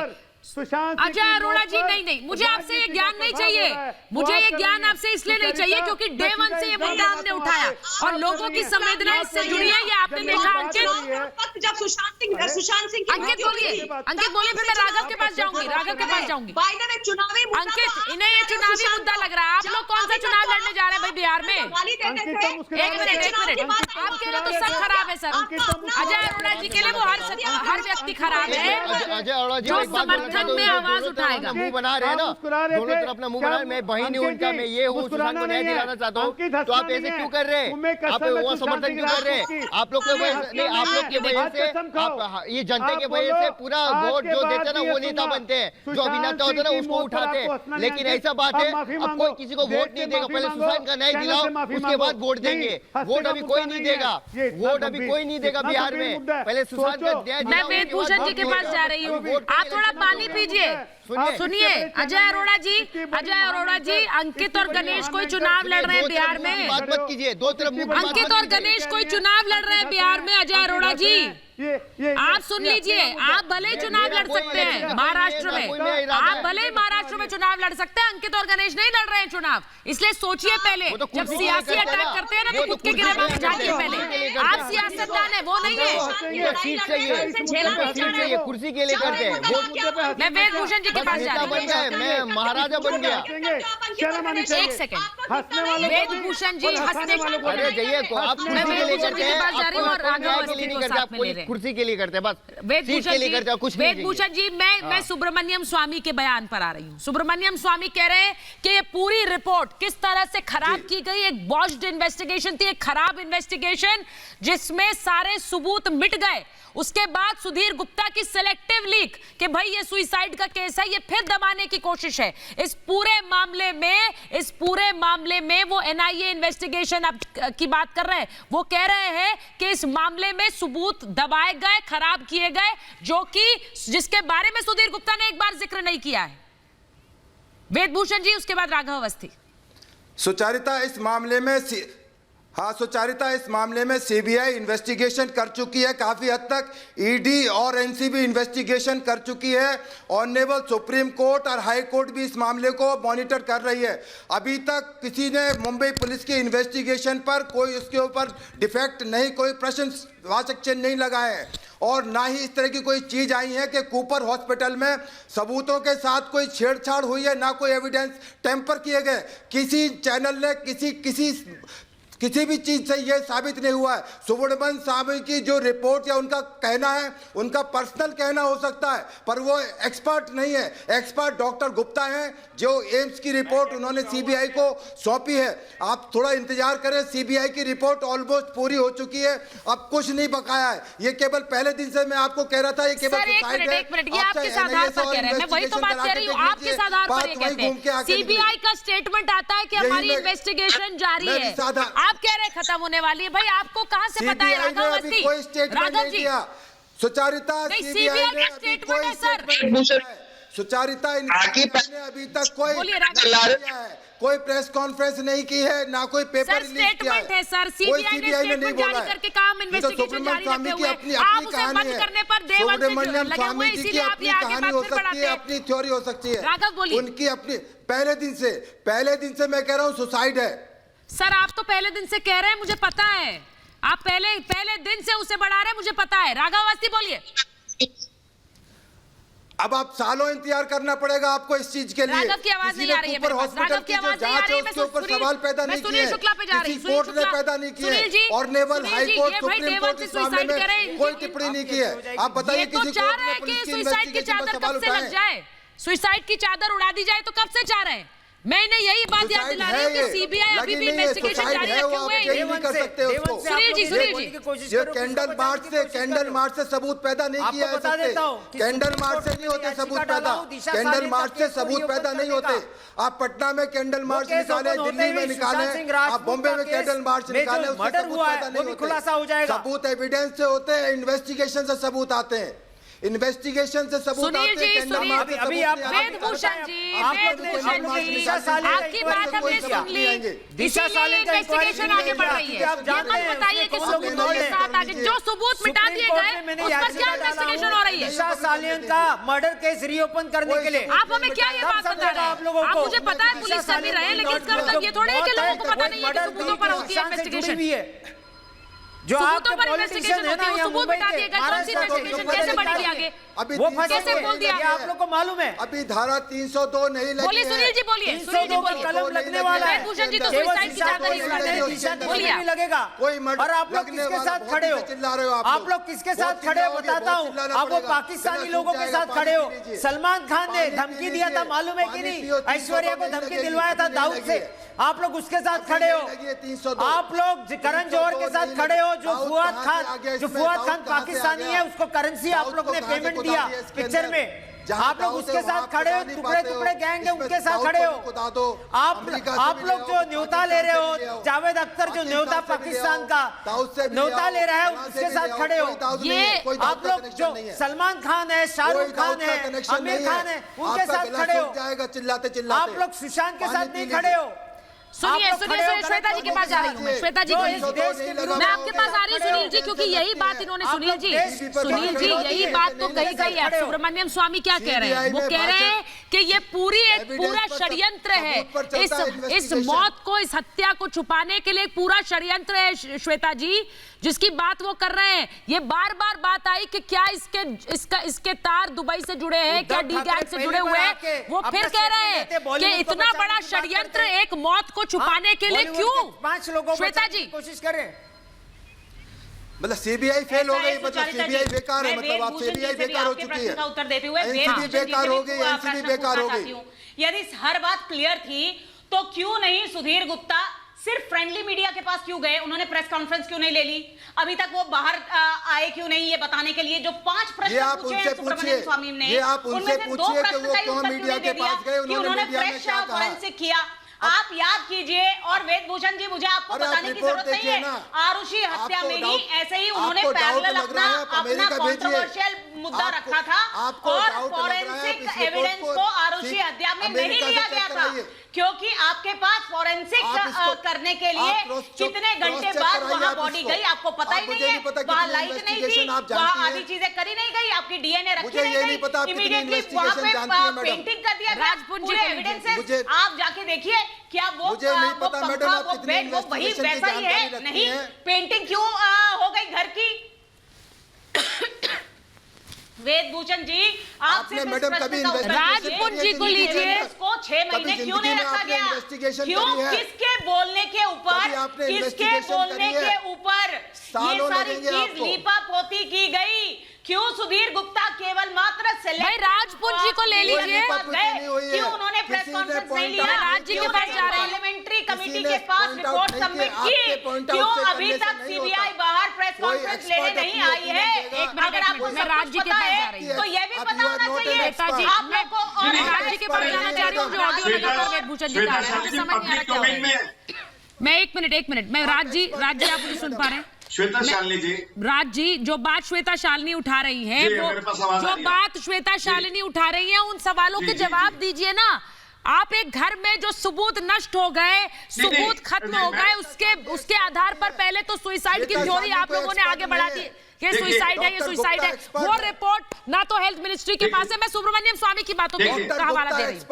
अजय अरोड़ा जी, नहीं, मुझे आपसे ये ज्ञान नहीं चाहिए। मुझे ये ज्ञान आपसे इसलिए नहीं चाहिए क्योंकि डे वन से ये मुद्दा हमने उठाया और लोगों की संवेदनाएं इससे जुड़ी है। ये आपने देखा। अंकित, जब सुशांत सिंह अंकित बोलिए, फिर मैं राघव के पास जाऊंगी। चुनावी अंकित, इन्हें ये चुनावी मुद्दा लग रहा है। आप लोग कौन सा चुनाव लड़ने जा रहे हैं भाई बिहार में? एक मिनट, आपके लिए तो सब खराब है सर। अजय अरोड़ा जी के लिए वो हर व्यक्ति खराब है जो समर्थन में आवाज उठाएगा। मुंह बना रहे हैं ना, दोनों तरफ अपना मुंह बना रहे। मैं बहन हूं उनका, मैं ये हूँ, सुशांत को न्याय दिलाना चाहता हूँ, तो आप ऐसे क्यों कर रहे हैं? आप वो समर्थन क्यों कर रहे हैं? आप लोग की वजह से, आप लोग की वजह से, आप ये जनता की वजह से पूरा वोट जो देते हैं ना वो नेता बनते हैं, जो अभिनेता होते हैं ना उसको उठाते हैं। लेकिन ऐसा बात है, अब कोई किसी को वोट नहीं देगा। पहले सुशांत का न्याय दिलाओ, उसके बाद वोट देंगे। वोट अभी कोई नहीं देगा, वोट अभी कोई नहीं देगा बिहार में। पहले सुशांत का न्याय मैं वेदभूषण जी के पास जा रही हूँ, आप थोड़ा पानी पीजिए। सुनिए अजय अरोड़ा जी, अंकित और गणेश कोई चुनाव लड़ रहे हैं बिहार में। बात मत कीजिए, दो तरफ अंकित और गणेश कोई चुनाव लड़ रहे हैं बिहार में। अजय अरोड़ा जी आप सुन लीजिए, आप भले चुनाव लड़ सकते हैं महाराष्ट्र में, आप भले महाराष्ट्र में चुनाव लड़ सकते हैं। अंकित और गणेश नहीं लड़ रहे हैं चुनाव, इसलिए सोचिए पहले। जब सियासी अटैक करते हैं ना तो खुद के गिरबान में झांकिए पहले। आप सियासतदान है, वो नहीं है। चाहिए, कुर्सी के लिए करते हैं। मैं वेदभूषण जी के पास जा रही हूँ। मैं महाराजा बन गया। एक सेकंड, वेदभूषण जी हंसने अरे जाइए, आप मैं वेदभूषण जी के पास जा रही हूँ और राघव अवस्थी को साथ में ले रहे हैं। कुर्सी के लिए करते हैं बस, वेदभूषण के लिए करते हैं, कुछ नहीं। वेदभूषण जी, मैं सुब्रमण्यम स्वामी के बयान पर आ रही हूँ। सुब्रमण्यम स्वामी कह रहे हैं कि ये पूरी रिपोर्ट किस तरह से खराब की गई, एक बॉच्ड इन्वेस्टिगेशन थी, एक खराब इन्वेस्टिगेशन जिसमें सारे सबूत मिट गए। उसके बाद सुधीर गुप्ता की सिलेक्टिव लीक कि भाई ये सुसाइड का केस है, ये फिर दबाने की कोशिश है। इस पूरे मामले में वो एनआईए इन्वेस्टिगेशन अब की बात कर रहे हैं। वो कह रहे हैं कि इस मामले में सबूत दबाए गए, खराब किए गए, जो कि जिसके बारे में सुधीर गुप्ता ने एक बार जिक्र नहीं किया है। वेदभूषण जी, उसके बाद राघव अवस्थी। सुचारिता, इस मामले में हाँ, सुचारिता, इस मामले में सीबीआई इन्वेस्टिगेशन कर चुकी है, काफी हद तक ईडी और एनसीबी इन्वेस्टिगेशन कर चुकी है। ऑनरेबल सुप्रीम कोर्ट और हाई कोर्ट भी इस मामले को मॉनिटर कर रही है। अभी तक किसी ने मुंबई पुलिस की इन्वेस्टिगेशन पर कोई उसके ऊपर डिफेक्ट नहीं, कोई प्रश्नवाचक चिन्ह नहीं लगाए है, और ना ही इस तरह की कोई चीज आई है कि कूपर हॉस्पिटल में सबूतों के साथ कोई छेड़छाड़ हुई है, ना कोई एविडेंस टेम्पर किए गए। किसी चैनल ने किसी भी चीज से यह साबित नहीं हुआ है। सुब्रमण्यम स्वामी की जो रिपोर्ट या उनका कहना है, उनका पर्सनल कहना हो सकता है, पर वो एक्सपर्ट नहीं है। एक्सपर्ट डॉक्टर गुप्ता हैं, जो एम्स की रिपोर्ट उन्होंने सीबीआई को सौंपी है। आप थोड़ा इंतजार करें, सीबीआई की रिपोर्ट ऑलमोस्ट पूरी हो चुकी है, अब कुछ नहीं बकाया है। ये केवल पहले दिन से मैं आपको कह रहा था, ये केवल सीबीआई का स्टेटमेंट आता है कि हमारी इन्वेस्टिगेशन जारी है, आप कह रहे खत्म होने वाली है। भाई आपको कहाँ से पता है? राघव अवस्थी, कोई स्टेटमेंट नहीं दिया। सुचारिता, सीबीआई का स्टेटमेंट है सर। सुचारिता, ने अभी तक कोई प्रेस कॉन्फ्रेंस नहीं की है, ना कोई पेपर रिलीज किया है सर। सीबीआई ने स्टेटमेंट जारी करके काम इन्वेस्टिगेशन जारी रखे हुए हैं। आप उसे बंद करने पर देवंत लगे हुए, इसीलिए आप ये आगे बात फिर बढ़ाते हैं। अपनी थ्योरी हो सकती है, राघव बोलिए। उनकी अपनी पहले दिन से मैं कह रहा हूँ सुसाइड है। सर आप तो पहले दिन से कह रहे हैं, मुझे पता है। आप पहले दिन से उसे बढ़ा रहे हैं, मुझे पता है। राघव अवस्थी बोलिए। अब आप सालों इंतजार करना पड़ेगा आपको इस चीज के लिए। राघव की आवाज नहीं आ रही है मेरे पास। राघव की आवाज नहीं आ रही है। उसके ऊपर सवाल पैदा नहीं किए, किसी कोर्ट ने पैदा नहीं किए, और naval high court, supreme court इस मामले में कोई टिप्पणी नहीं की है। आप बताइए, किसी कोर्ट ने पुलिस की इन्वेस्टिगेशन पर सवाल उठाए? सुसाइड की चादर उड़ा दी जाए तो कब से चाह रहे हैं? मैंने यही बात याद दिला रही हूँ कि सीबीआई अभी भी इन्वेस्टिगेशन जारी रखे हुए है। नहीं कर सकते उसको। सुनील जी ये कैंडल मार्च से सबूत पैदा नहीं किया है सकते। कैंडल मार्च से नहीं होते सबूत पैदा, कैंडल मार्च से सबूत पैदा नहीं होते। आप पटना में कैंडल मार्च निकाले, दिल्ली में निकाले, आप बॉम्बे में कैंडल मार्च निकाले, उससे सबूत पैदा नहीं होते। सबूत एविडेंस से होते हैं, इन्वेस्टिगेशन से सबूत आते हैं, इन्वेस्टिगेशन से सबूत आते हैं। अभी आप वेदभूषण जी, आपकी बात हमने सुन ली, इसीलिए इन्वेस्टिगेशन आगे बढ़ रही है। ये मत बताइए कि सबूतों के साथ आगे जो सबूत मिटा दिए गए उस पर क्या इन्वेस्टिगेशन हो रही है? दिशा सालियन का मर्डर केस रीओपन करने के लिए आप हमें क्या ये बात बता रहे हैं? आप मुझे पता है पुलिस कर भी रहे हैं, लेकिन इसका मतलब ये थोड़ा है कि लोगों को पता नहीं है कि सबूतों पर होती है इन्वेस्टिगेशन। जो सबूतों पर इन्वेस्टिगेशन होती है, वो सबूत बता दिए गए। कौन सी इन्वेस्टिगेशन कैसे बढ़ेगी आगे? वो कैसे बोल दिया आप लोग को मालूम है? अभी धारा 302 नहीं लगी है। बोलिए सुनील जी, बोलिए। सुनील जी बोलिए। कलम लगने वाला है। भूषण जी तो सुसाइड की चादर ही उड़ा रहे हैं। बोलिए लगेगा। और आप लोग किसके साथ खड़े हो? आप लोग किसके साथ खड़े हो बताता हूँ। आप वो पाकिस्तानी लोगों के साथ खड़े हो। सलमान खान ने धमकी दिया था, मालूम है कि नहीं? ऐश्वर्या को धमकी दिलवाया था दाऊद से, आप लोग उसके साथ खड़े हो। आप लोग करण जौहर के साथ खड़े हो। जो फुआद खान पाकिस्तानी है, उसको करेंसी आप लोग ने पेमेंट दिया पिक्चर में, आप लोग उसके साथ खड़े हो। टुकड़े टुकड़े गैंग है, उनके साथ खड़े हो। आप लोग जो न्योता ले रहे हो, जावेद अख्तर जो न्योता पाकिस्तान का न्योता ले रहा है, उसके साथ खड़े हो। ये आप लोग जो सलमान खान है, शाहरुख खान है, आमिर खान है, उनके साथ खड़े हो। चिल्लाते चिल्लाते आप लोग सुशांत के साथ नहीं खड़े हो। सुनिए श्वेता जी के पास जा रही हूँ मैं। श्वेता जी मैं आपके पास आ रही हूँ सुनील जी, क्योंकि यही बात इन्होंने सुनील जी यही बात तो कही गई है। सुब्रमण्यम स्वामी क्या कह रहे हैं? वो कह रहे हैं कि ये पूरा षड्यंत्र है। इस मौत को, इस हत्या को छुपाने के लिए पूरा षड्यंत्र है श्वेता जी, जिसकी बात वो कर रहे हैं। ये बार बार बात आई कि क्या इसके तार दुबई से जुड़े हैं, क्या डी गैंग से जुड़े हुए हैं। वो फिर कह रहे हैं कि इतना बड़ा षड्यंत्र एक मौत को छुपाने के लिए क्यों? 5 लोगों श्वेता जी कोशिश करें। मतलब सीबीआई फेल हो गई, मतलब सीबीआई बेकार है, मतलब आप सीबीआई बेकार हो चुकी है। उत्तर देते हुए एनसीबी बेकार हो गई, एनसीबी बेकार हो गई। यदि हर बात क्लियर थी तो क्यों नहीं सुधीर गुप्ता सिर्फ फ्रेंडली मीडिया के पास क्यों गए? उन्होंने प्रेस कॉन्फ्रेंस क्यों नहीं ले ली? अभी तक वो बाहर आए क्यों नहीं, ये बताने के लिए? जो 5 प्रश्न पूछे हैं सुब्रमण्यम स्वामी ने, उनमें से 2 प्रश्न का उत्तर क्यों नहीं दिया कि उन्होंने फ्रेश फॉरेंसिक किया? आप याद कीजिए। और वेदभूषण जी, मुझे आपको बताने की जरूरत नहीं है, आरुषि हत्या में ही ऐसे ही उन्होंने पैरेलल अपना कंट्रोवर्शियल मुद्दा रखा था और फॉरेंसिक एविडेंस को आरुषि हत्या में नहीं लिया गया था, क्योंकि आपके पास फॉरेंसिक करने के लिए कितने घंटे बाद वहां बॉडी गई आपको पता ही नहीं है, वहां लाइट नहीं थी, वहां आधी चीजें करी नहीं गई, आपकी डीएनए रखी नहीं गई, इमीडिएटली वहां पे पेंटिंग कर दिया गया, पूरे एविडेंसेस आप जाके देखिए, क्या वो पंखा वो बेड वो वही वैसा ही है? नहीं, पेंटिंग क्यों हो गई घर की? वेदभूषण जी, आपसे मैडम कभी राजपुंज जी को लीजिए, उसको 6 महीने क्यों नहीं रखा गया? क्यों? किसके बोलने के ऊपर ये सारी चीज लीपापोती की गई? क्यों सुधीर गुप्ता केवल मात्र भाई राजपुंज जी को ले लीजिए, क्यों उन्होंने प्रेस कॉन्फ्रेंस नहीं लिया? राज्य के पास जा रहे हैं, पार्लियामेंट्री कमेटी के पास रिपोर्ट सबमिट की, क्यों अभी तक सीबीआई बाहर प्रेस कॉन्फ्रेंस लेने नहीं आई है? अगर आपको मैं राज्य के पास जा रही हूं तो ये भी पता होना चाहिए आप लोग को। और राज्य के पास जाना चाह रही हूँ, जो ऑडियो लगाकर वेदभूषण जी का है, मुझे समझ नहीं आ रहा क्या हो रहा है। मैं एक मिनट मैं राज्य आप मुझे सुन पा रहे हैं? श्वेता शालिनी जी, राज जी, जो बात श्वेता शालिनी उठा रही है, जो बात श्वेता शालिनी उठा रही है, उन सवालों के जवाब दीजिए ना। आप एक घर में जो सबूत नष्ट हो गए, सबूत खत्म हो गए, उसके आधार पर पहले तो सुसाइड की थ्योरी आप लोगों ने आगे बढ़ा दी, ये सुसाइड है, ये सुसाइड है। वो रिपोर्ट ना तो हेल्थ मिनिस्ट्री के पास है, मैं सुब्रमण्यम स्वामी की बातों का हवाला दे रही हूँ,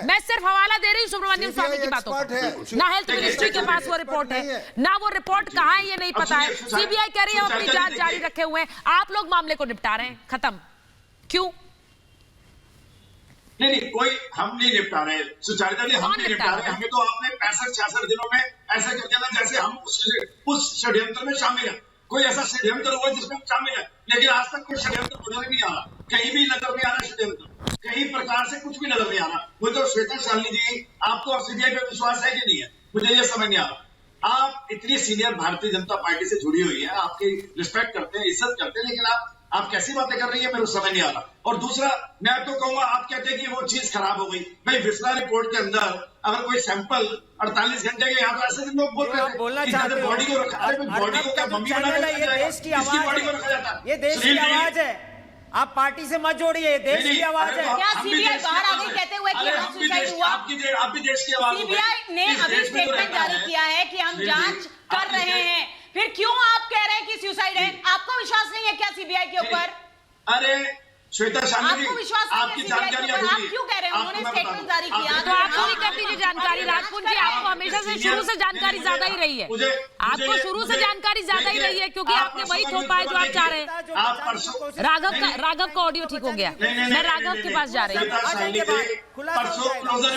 मैं सिर्फ हवाला दे रही हूँ सुब्रमण्यम स्वामी की बातों का। ना हेल्थ मिनिस्ट्री के पास वो रिपोर्ट है, ना वो रिपोर्ट कहाँ है ये नहीं पता है। सीबीआई कह रही है अपनी जांच जारी रखे हुए हैं, आप लोग मामले को निपटा रहे हैं, खत्म। क्यों? नहीं, कोई हम नहीं निपटा रहे, सुचारिता जी हम नहीं निपटा रहे। हमें तो आपने 65-66 दिनों में ऐसा कर दिया था जैसे हम उस षड्यंत्र में शामिल है। कोई ऐसा षड्यंत्र हुआ जिसमें हम शामिल है, लेकिन आज तक कोई षड्यंत्र नजर नहीं आ रहा, कहीं भी नजर नहीं आ रहा षड्यंत्र, कहीं प्रकार से कुछ भी नजर नहीं आ रहा। मुझे तो श्वेता शालिनी जी, आपको अब सीबीआई पे विश्वास है कि नहीं है, मुझे ये समझ नहीं आ रहा। आप इतनी सीनियर भारतीय जनता पार्टी से जुड़ी हुई है, आपकी रिस्पेक्ट करते हैं, इज्जत करते हैं, लेकिन आप कैसी बातें कर रही है मेरे को समझ नहीं आ रहा। और दूसरा, मैं तो कहूंगा, आप कहते हैं कि वो चीज खराब हो गई। भाई विस्तार रिपोर्ट के अंदर अगर कोई सैंपल 48 घंटे के यहाँ तो ऐसे लोग बोल रहे थे बोलना चाहते हो, बॉडी को रखा, बॉडी को क्या मम्मी बना के रखा जाएगा? देश की आवाज बॉडी को रखा जाता है, ये देश की आवाज है, आप पार्टी से मत जोड़िए, देश की आवाज है। क्या सीबीआई बाहर आ गई कहते हुए कि हम सुसाइड हुआ? आप भी देश की आवाज। सीबीआई ने अभी स्टेटमेंट जारी किया है कि हम जांच कर रहे हैं, फिर क्यों आप कह रहे हैं कि सुसाइड है? आपको विश्वास नहीं है क्या सीबीआई के ऊपर? अरे श्वेता शालिनी, आपको विश्वास नहीं आपकी है जानकारी आप क्यों कह रहे हैं? उन्होंने स्टेटमेंट जारी किया, तो आप पूरी कर दीजिए जानकारी। राजपुंज जी, आपको हमेशा से शुरू से जानकारी ज्यादा ही रही है, आपको शुरू से जानकारी ज्यादा ही रही है, क्योंकि आपने वही थोपा है जो आप चाह रहे हैं। राघव का ऑडियो ठीक हो गया, मैं राघव के पास जा रही हूँ।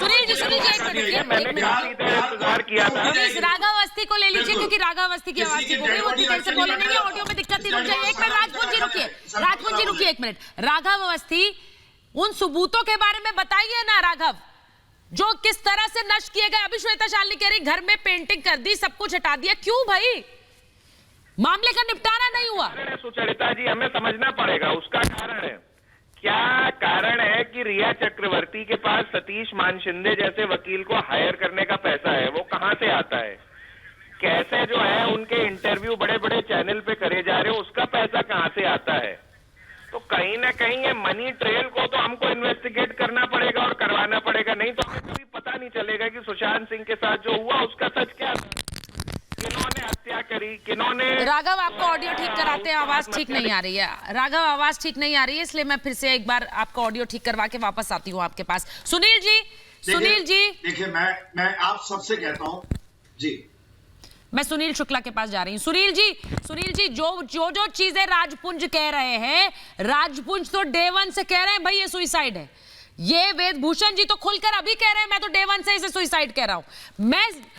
सुनील जी एक मिनट, प्लीज राघव अवस्थी को ले लीजिए, क्योंकि राघव अवस्थी की आवाज ठीक हो गई, वो देर से बोले नहीं, ऑडियो में दिक्कत थी, रुक जाइए एक मिनट। राजपुंज जी रुकिए एक मिनट। राघव अवस्थी, उन सबूतों के बारे में बताइए ना राघव, जो किस तरह से नष्ट किए गए। अभी श्वेता शालिनी कह रही घर में पेंटिंग कर दी, सब कुछ हटा दिया, क्यों भाई? मामले का निपटारा नहीं हुआ। सुचरिता जी, हमें समझना पड़ेगा उसका कारण है क्या। कारण है कि रिया चक्रवर्ती के पास सतीश मानशिंदे जैसे वकील को हायर करने का पैसा है, वो कहां से आता है? कैसे जो है उनके इंटरव्यू बड़े बड़े चैनल पे करे जा रहे हो, उसका पैसा कहां से आता है? तो कहीं ना कहीं ये मनी ट्रेल को तो हमको इन्वेस्टिगेट करना पड़ेगा और करवाना पड़ेगा, नहीं तो हमें कभी पता नहीं चलेगा कि सुशांत सिंह के साथ जो हुआ उसका सच क्या था, किन्होंने हत्या करी, किन्होंने। राघव, आपको ऑडियो ठीक कराते हैं, आवाज ठीक नहीं आ रही है। राघव, आवाज ठीक नहीं आ रही है, इसलिए मैं फिर से एक बार आपका ऑडियो ठीक करवा के वापस आती हूँ आपके पास। सुनील जी देखिए, मैं आप सबसे कहता हूँ जी, मैं सुनील शुक्ला के पास जा रही हूं। सुनील जी, जो चीजें राजपुंज कह रहे हैं, राजपुंज तो डे 1 से कह रहे हैं भाई ये सुसाइड है। ये वेदभूषण जी तो खुलकर अभी कह रहे हैं मैं तो डे 1 से इसे सुसाइड कह रहा हूं।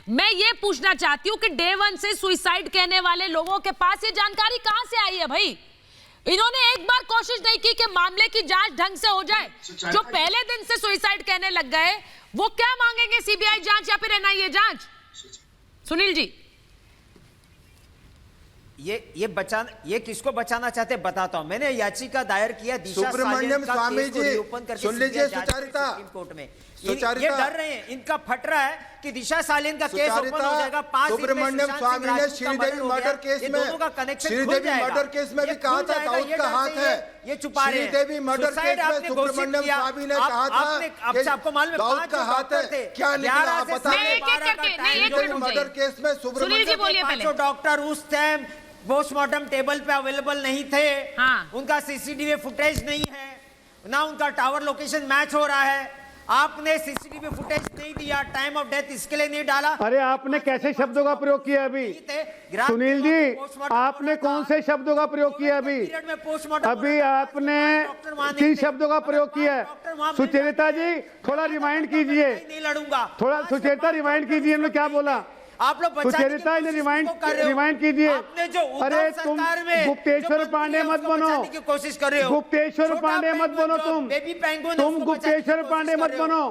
मैं ये पूछना चाहती हूं कि डे 1 से सुसाइड कहने वाले लोगों के पास ये जानकारी कहां से आई है भाई? इन्होंने एक बार कोशिश नहीं की कि मामले की जांच ढंग से हो जाए। जो पहले दिन से सुसाइड कहने लग गए, वो क्या मांगेंगे, सीबीआई जांच या फिर एनआईए जांच? सुनील जी ये किसको बचाना चाहते बताता हूं। मैंने याचिका दायर किया दिशा सुब्रमण्यम स्वामी जी, सुन लीजिए सुचारिता, कोर्ट में। सुचारिता, ये डर रहे हैं, इनका फट रहा है कि दिशा सालिन का केस ओपन हो जाएगा। 5 सुब्रमण्यम स्वामी ने श्रीदेवी मर्डर केस में, श्रीदेवी मर्डर केस में भी कहा था दाऊद का हाथ है। ये छुपा रहे हैं। श्रीदेवी मर्डर केस में सुब्रमण्यम स्वामी ने कहा था कि आपको मालूम है दाऊद का हाथ है। क्या निकला आप बता नहीं, मर्डर केस में सुब्रमण्यम डॉक्टर उस टाइम पोस्टमार्टम टेबल पे अवेलेबल नहीं थे। उनका सीसीटीवी फुटेज नहीं है ना, उनका टावर लोकेशन मैच हो रहा है। आपने सीसीटीवी फुटेज नहीं दिया, टाइम ऑफ डेथ इसके लिए नहीं डाला। अरे आपने कैसे शब्दों का प्रयोग किया अभी? सुनील जी, आपने कौन से शब्दों का प्रयोग किया अभी? अभी आपने किन शब्दों का प्रयोग किया है? सुचरिता जी थोड़ा रिमाइंड कीजिए, नहीं लड़ूंगा। थोड़ा सुचरिता रिमाइंड कीजिए, इन्होंने क्या बोला? आप लोग सुचरिता ने रिमाइंड कीजिए। अरे तुम गुप्तेश्वर पांडे मत बनो, कोशिश कर रहे हो। गुप्तेश्वर पांडे मत बनो, तुम गुप्तेश्वर पांडे मत बनो।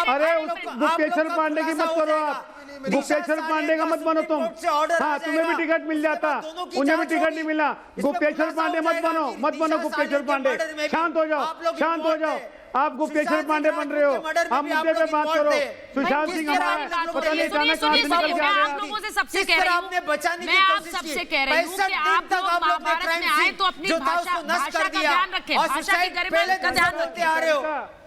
अरे गुप्तेश्वर पांडे की मत करो आप, गुप्तेश्वर पांडे का मत बनो तुम। हाँ, तुम्हें भी टिकट मिल जाता, उन्हें भी टिकट नहीं मिला। गुप्तेश्वर पांडे मत बनो गुप्तेश्वर पांडे। शांत हो जाओ, शांत हो जाओ। आप गुप्तेश्वर पांडे बन रहे हो। आप मुद्दे पे बात करो। सुशांत सिंह हमारा पता नहीं जाना कहां से निकल गया। आप लोगों से सबसे कह रही हूं, मैं आप सबसे कह रही हूं कि आप लोग महाभारत में आए तो अपनी भाषा का ध्यान रखें, भाषा की गरिमा का ध्यान रखते आ रहे हो।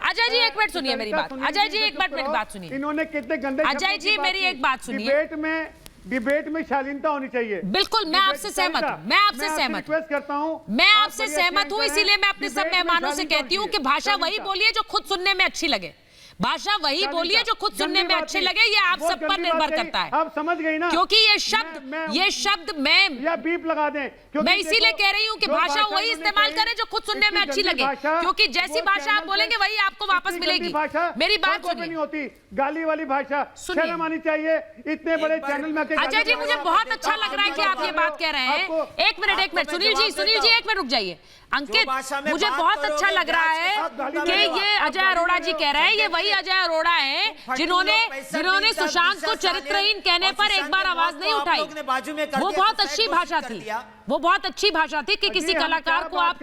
अजय जी एक मिनट सुनिए मेरी बात। अजय जी एक मिनट मेरी बात सुनिए। इन्होंने कितने गंदे अजय जी मेरी एक बात सुनिए। डिबेट में शालीनता होनी चाहिए। बिल्कुल, मैं आपसे सहमत हूँ, मैं आपसे सहमत रिक्वेस्ट करता हूँ, मैं आपसे सहमत हूँ। इसीलिए मैं अपने सब मेहमानों से कहती हूँ कि भाषा वही बोलिए जो खुद सुनने में अच्छी लगे। भाषा वही बोलिए जो खुद सुनने में अच्छे लगे। ये आप सब पर निर्भर करता है। आप समझ गई ना? क्योंकि ये शब्द मैं या बीप लगा दें। मैं इसीलिए कह रही हूँ कि भाषा वही इस्तेमाल करें जो खुद सुनने में अच्छी लगे, क्योंकि जैसी भाषा आप बोलेंगे वही आपको वापस मिलेगी। मेरी बात सुनिए। नहीं होती गाली वाली भाषा, शर्म आनी चाहिए। इतने बड़े चैनल में अजय जी मुझे बहुत अच्छा लग रहा है कि आप ये बात कह रहे हैं। एक मिनट सुनील जी एक मिनट रुक जाइए। अंकित, मुझे बहुत अच्छा लग रहा है कि ये अजय अरोड़ा जी कह रहे हैं, ये वही अजय अरोड़ा है जिन्होंने सुशांत को चरित्रहीन कहने पर एक बार आवाज नहीं उठाई। वो बहुत अच्छी भाषा थी, वो बहुत अच्छी भाषा थी कि किसी कलाकार को आप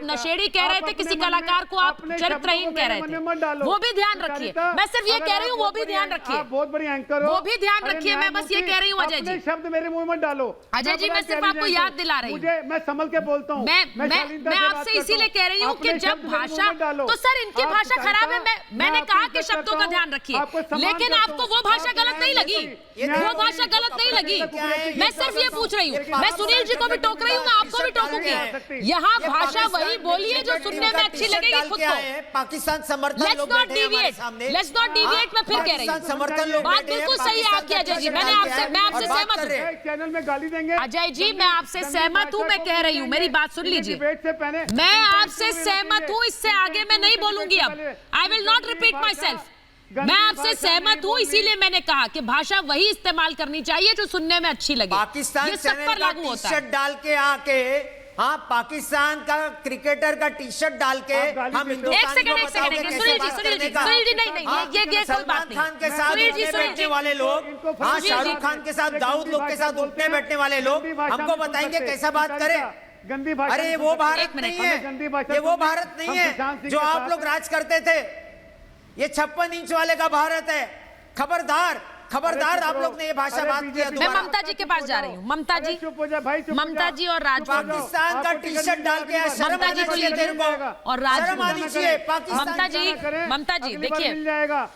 नशेड़ी कह रहे थे, किसी कलाकार को आप चरित्रहीन कह रहे थे। वो भी ध्यान रखिए। मैं सिर्फ ये कह रही हूँ, वो भी ध्यान रखिए। बहुत बड़ी एंकर हो, वो भी ध्यान रखिए। मैं बस ये कह रही हूँ अजय जी, शब्द मेरे मुंह में डालो। अजय जी मैं सिर्फ आपको याद दिला रही हूँ, मैं संभल के बोलता हूँ। मैं आपसे इसीलिए कह रही हूँ कि जब भाषा, तो सर इनकी भाषा खराब है। मैंने कहा कि शब्दों का ध्यान रखिए, लेकिन आपको वो भाषा गलत नहीं लगी, वो भाषा गलत नहीं लगी। मैं सिर्फ ये पूछ रही हूँ। मैं सुनील जी को भी टोक रही हूँ, मैं आपको भी टोकूंगी। यहाँ भाषा वही बोलिए जो सुनने में अच्छी लगेगी खुद को। पाकिस्तान समर्थन लेट्स नॉट डिविएट। मैं फिर कह रही हूँ, बात बिल्कुल सही है आपकी अजय जी। मैं आपसे सहमत हूँ। चैनल में गाली देंगे अजय जी, मैं आपसे सहमत हूँ। मैं कह रही हूँ, मेरी बात सुन लीजिए। मैं आपसे सहमत हूँ, इससे आगे मैं नहीं बोलूंगी। अब I will not repeat my self. मैं आपसे सहमत हूँ, इसीलिए मैंने कहा कि भाषा वही इस्तेमाल करनी चाहिए जो सुनने में अच्छी लगे। पाकिस्तान ये सब पर लागू होता है। डाल के आके, हाँ, पाकिस्तान का क्रिकेटर का टी शर्ट डाल के हम एक सेकंड सुनील जी नहीं, ये कोई बात नहीं। खान के साथ उठने बैठने वाले लोग, हाँ, शाहरुख खान के साथ, दाऊद लोग के साथ उठने बैठने वाले लोग हमको बताएंगे कैसा बात करें। गंदी भाषा। अरे वो भारत नहीं है, ये वो भारत नहीं है जो आप लोग राज करते थे। ये 56 इंच वाले का भारत है। खबरदार, आप लोग ने ये भाषा बात किया। मैं ममता जी के पास जा रही हूँ। ममता जी और राजपूत पाकिस्तान का टी शर्ट डाल के ममता जी को लीजिए और ममता जी देखिए,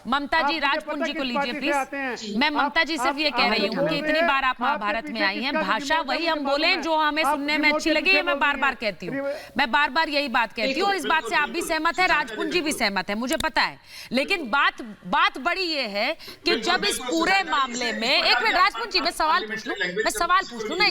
ममता जी राजपूत जी को लीजिए प्लीज। मैं ममता जी सिर्फ ये कह रही हूँ कि इतनी बार आप महाभारत में आई हैं, भाषा वही हम बोले जो हमें सुनने में अच्छी लगे। ये मैं बार बार कहती हूँ, मैं बार बार यही बात कहती हूँ। और इस बात से आप भी सहमत है, राजपूत जी भी सहमत है, मुझे पता है। लेकिन बात बड़ी ये है कि जब इस पूरे मामले में, एक मिनट राजपूत जी, मैं सवाल पूछ लूं ना,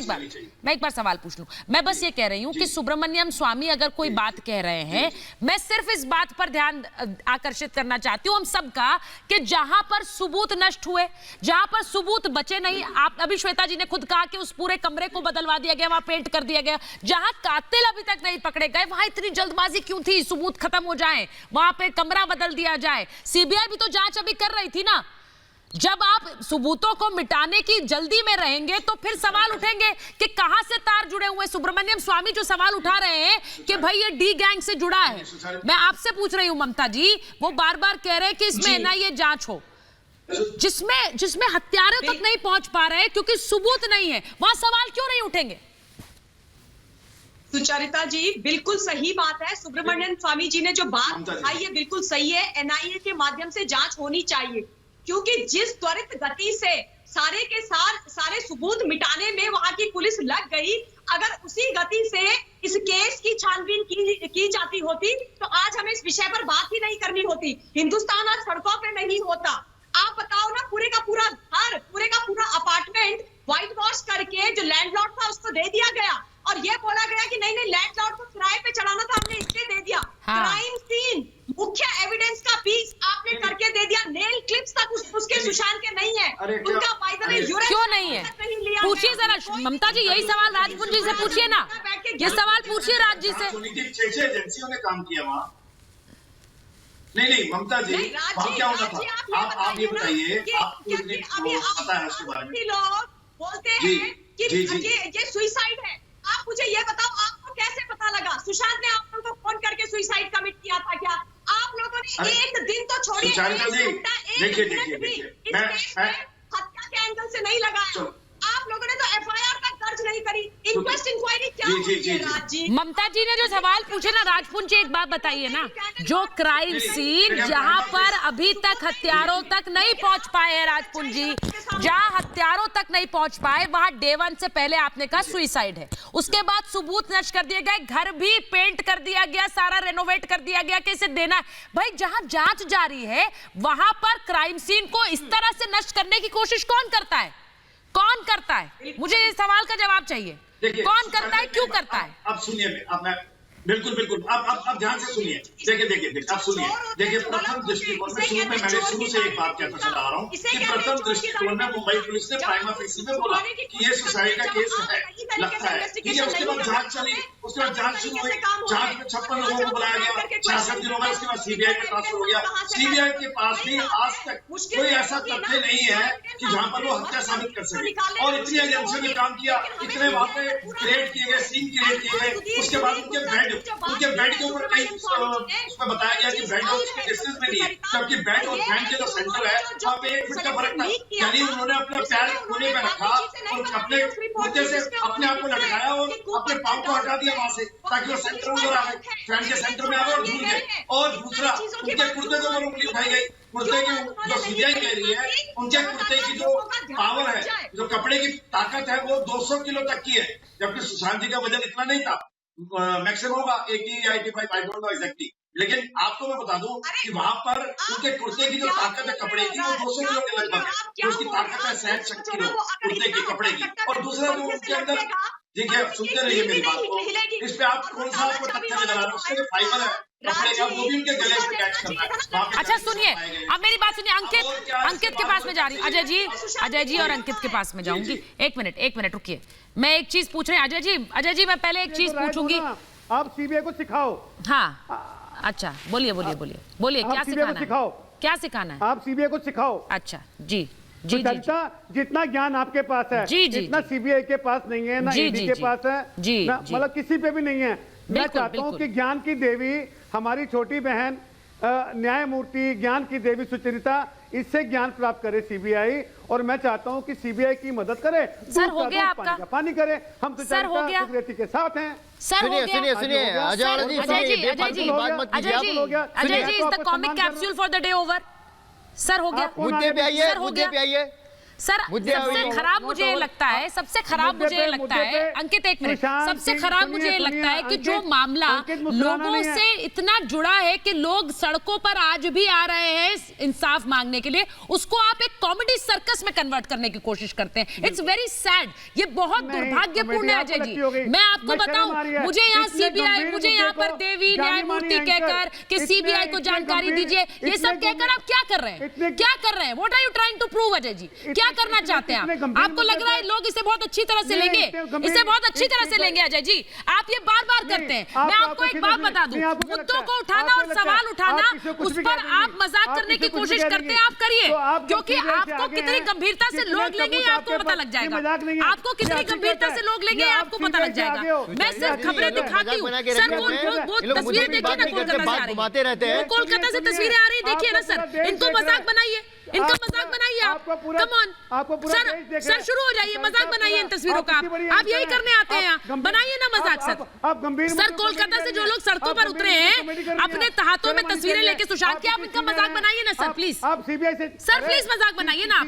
मैं एक बार सवाल पूछ लूं। मैं बस ये कह रही हूं कि सुब्रमण्यम स्वामी अगर कोई बात कह रहे हैं, मैं सिर्फ इस बात पर ध्यान आकर्षित करना चाहती हूं हम सबका कि जहां पर सबूत नष्ट हुए, जहां पर सबूत बचे नहीं, आप अभी श्वेता जी ने खुद कहा कि उस पूरे कमरे को बदलवा दिया गया, वहां पेंट कर दिया गया, जहां कातिल अभी तक नहीं पकड़े गए, वहां इतनी जल्दबाजी क्यों थी? सबूत खत्म हो जाए, वहां पे कमरा बदल दिया जाए। सीबीआई भी तो जांच अभी कर रही थी ना। जब आप सबूतों को मिटाने की जल्दी में रहेंगे तो फिर सवाल उठेंगे कि कहां से तार जुड़े हुए। सुब्रमण्यम स्वामी जो सवाल उठा रहे हैं कि भाई ये डी गैंग से जुड़ा है, मैं आपसे पूछ रही हूं ममता जी, वो बार बार कह रहे हैं कि इसमें एनआईए जांच हो, जिसमें हत्यारों तक नहीं पहुंच पा रहे क्योंकि सबूत नहीं है, वहां सवाल क्यों नहीं उठेंगे? सुचरिता जी, बिल्कुल सही बात है। सुब्रमण्यम स्वामी जी ने जो बात उठाई है बिल्कुल सही है। एनआईए के माध्यम से जांच होनी चाहिए, क्योंकि जिस त्वरित गति से सारे सबूत मिटाने में वहां की पुलिस लग गई, अगर उसी गति से इस केस की छानबीन की जाती होती तो आज हमें इस विषय पर बात ही नहीं करनी होती। हिंदुस्तान आज सड़कों पे नहीं होता। आप बताओ ना, पूरे का पूरा घर, पूरे का पूरा अपार्टमेंट व्हाइट वॉश करके जो लैंडलॉर्ड था उसको दे दिया गया और ये बोला गया कि नहीं लैंडलॉर्ड को किराए पे चढ़ाना था, हमने इसलिए दे दिया। क्राइम सीन, मुख्य एविडेंस का पीस आपने करके दे दिया। नेल क्लिप्स तक उसके सुशांत के नहीं है, उनका क्यों नहीं है? पूछिए जरा ममता जी, यही सवाल राजपूत जी से पूछिए ना, ये सवाल पूछिए राज जी से। 6 एजेंसियों ने काम किया वहाँ। नहीं ममता जी, वहाँ क्या होना था? आप ये बताइए, आपको पता है उसके बारे में? लोग बोलते हैं कि ये सुसाइड है। आप मुझे ये बताओ, आपको कैसे पता लगा? सुशांत ने आप लोगों को फोन करके सुसाइड कमिट किया था क्या? आप लोगों ने एक दिन तो छोड़िए, देखिए हत्या के एंगल से नहीं लगाया। आप लोगों ने तो एफआईआर तक दर्ज नहीं करी। इंक्वेस्ट इंक्वायरी क्या होती है राज जी? ममता जी ने जो सवाल पूछे ना, राजपूत जी एक बात बताइए ना, जो क्राइम सीन जहां पर अभी तक हत्यारों तक नहीं पहुंच पाए हैं राजपूत जी, जहां हत्यारों तक नहीं पहुंच पाए वहां डे 1 से पहले आपने कहा सुसाइड है, उसके बाद सबूत नष्ट कर दिए गए, घर भी पेंट कर दिया गया, सारा रेनोवेट कर दिया गया कि इसे देना है। भाई जहां जांच जारी है वहां पर क्राइम सीन को इस तरह से नष्ट करने की कोशिश कौन करता है? कौन करता है? मुझे इस सवाल का जवाब चाहिए। कौन करता है, क्यों करता है? अब सुनिए, अब मैं बिल्कुल अब ध्यान से सुनिए। देखिए अब सुनिए। देखिए, प्रथम दृष्टिकोण में शुरू से एक बात कहता चला आ रहा हूँ कि प्रथम दृष्टिकोण में मुंबई पुलिस ने प्राइमा फेसी में बोला कि ये सुसाइड का केस है, लगता है, ठीक है। उसके बाद जांच चली, उसके बाद जांच शुरू हुई, जांच में 56 लोगों को बुलाया गया, 66 दिनों में उसके बाद सीबीआई में ट्रांसफर हो गया। सीबीआई के पास भी आज तक कोई ऐसा तथ्य नहीं है कि जहाँ पर वो हत्या साबित कर सके, और इतनी एजेंसियों ने काम किया, इतने वहां पे क्रिएट किए गए, सीन क्रिएट किए गए। उसके बाद उनके बेड के ऊपर कहीं उसमें बताया गया कि बेड और उसके डिस्टेंस में नहीं है, जबकि बेड और बेड के जो सेंटर है वहाँ पे 1 फीट का फर्क था। यानी उन्होंने अपने पैर कोने पे रखा और अपने कुर्ते से अपने आप को लटकाया और अपने पाँव को हटा दिया वहां से, ताकि वो सेंटर में आ गए, फैन के सेंटर में आ गए और झूल गए। और दूसरा, उनके कुर्ते के ऊपर उंगली उठाई गई। कुर्ते की जो सीबीआई कह रही है, उनके कुर्ते की जो पावर है, जो कपड़े की ताकत है, वो 200 किलो तक की है, जबकि सुशांत जी का वजन इतना नहीं था। मैक्सिमम होगा 80 या 85, आई डोंट नो एग्जैक्टली। लेकिन आपको मैं बता दूं कि वहां पर उनके कुर्ते की जो ताकत है कपड़े की, वो 200 किलो के लगभग है, जो उसकी ताकत है सहन शक्ति किलो कुर्ते की, कपड़े की। और दूसरा जो उनके अंदर, देखिए सुनते रहिए मेरी बात को, इस पे आप कौन सा आपको तथ्य नजर आ रहा है? उसके जो फाइबर है कपड़े का, वो भी उनके गले से अटैच करना है। अच्छा सुनिए, अब मेरी बात सुनिए। अंकित के पास में जा रही हूँ। अजय जी और अंकित के पास में जाऊंगी। एक मिनट रुकिए, मैं एक चीज पूछ रही हूँ। अजय जी मैं पहले एक चीज पूछूंगी। आप सीबीआई को सिखाओ। हाँ अच्छा, बोलिए क्या सिखाना है? क्या सिखाना है? आप सीबीआई को सिखाओ। अच्छा जी, जितना ज्ञान आपके पास है, जितना सीबीआई के पास नहीं है, ना ईडी के पास है, मतलब किसी पे भी नहीं है। मैं चाहता हूँ कि ज्ञान की देवी हमारी छोटी बहन न्यायमूर्ति, ज्ञान की देवी सुचरिता, इससे ज्ञान प्राप्त करे सीबीआई, और मैं चाहता हूँ कि सीबीआई की मदद करे। सर हो गया आपका? पानी करे, हम सुचरिता के साथ हैं। सर हो गया? सुनिए Ajay ji, is the comic capsule for the day over? Sir हो गया? मुद्दे पे आइए। सर सबसे खराब मुझे ये लगता है, अंकित एक मिनट, सबसे खराब मुझे ये लगता है कि जो मामला लोगों से इतना जुड़ा है कि लोग सड़कों पर आज भी आ रहे हैं इंसाफ मांगने के लिए, उसको आप एक कॉमेडी सर्कस में कन्वर्ट करने की कोशिश करते हैं। इट्स वेरी सैड, ये बहुत दुर्भाग्यपूर्ण है अजय जी। मैं आपको बताऊं, मुझे यहाँ सीबीआई, मुझे यहाँ पर देवी न्यायमूर्ति कहकर कि सीबीआई को जानकारी दीजिए, ये सब कहकर आप क्या कर रहे हैं? What are you trying to prove Ajay ji? क्या करना चाहते हैं आपको लग रहा है लोग इसे बहुत अच्छी तरह से लेंगे, इसे बहुत अच्छी तरह से लेंगे अजय जी? आप ये बार बार करते हैं। मैं आपको एक बात बता दूं, मुद्दों को उठाना और सवाल उठाना, उस पर आप मजाक करने की कोशिश करते हैं, आप करिए, क्योंकि आपको कितनी गंभीरता से लोग लेंगे ये आपको पता लग जाएगा। आपको कितनी गंभीरता से लोग लेंगे आपको पता लग जाएगा। मैं सिर्फ खबरें दिखाती हूँ सर, वो तस्वीरें देखिए ना कोलकाता से आ रही है, वो कोलकाता से तस्वीरें आ रही, देखिए ना सर, इनको मजाक बनाइए, इनका मजाक बनाइए आप। कम ऑन सर, शुरू हो जाइए, मजाक बनाइए इन तस्वीरों का। आप यही करने आते हैं यहाँ, बनाइए ना मजाक सर। सर कोलकाता से जो लोग सड़कों पर उतरे हैं अपने हाथों में तस्वीरें लेके सुशांत की, आप इनका मजाक बनाइए ना सर प्लीज। सर प्लीज मजाक बनाइए ना,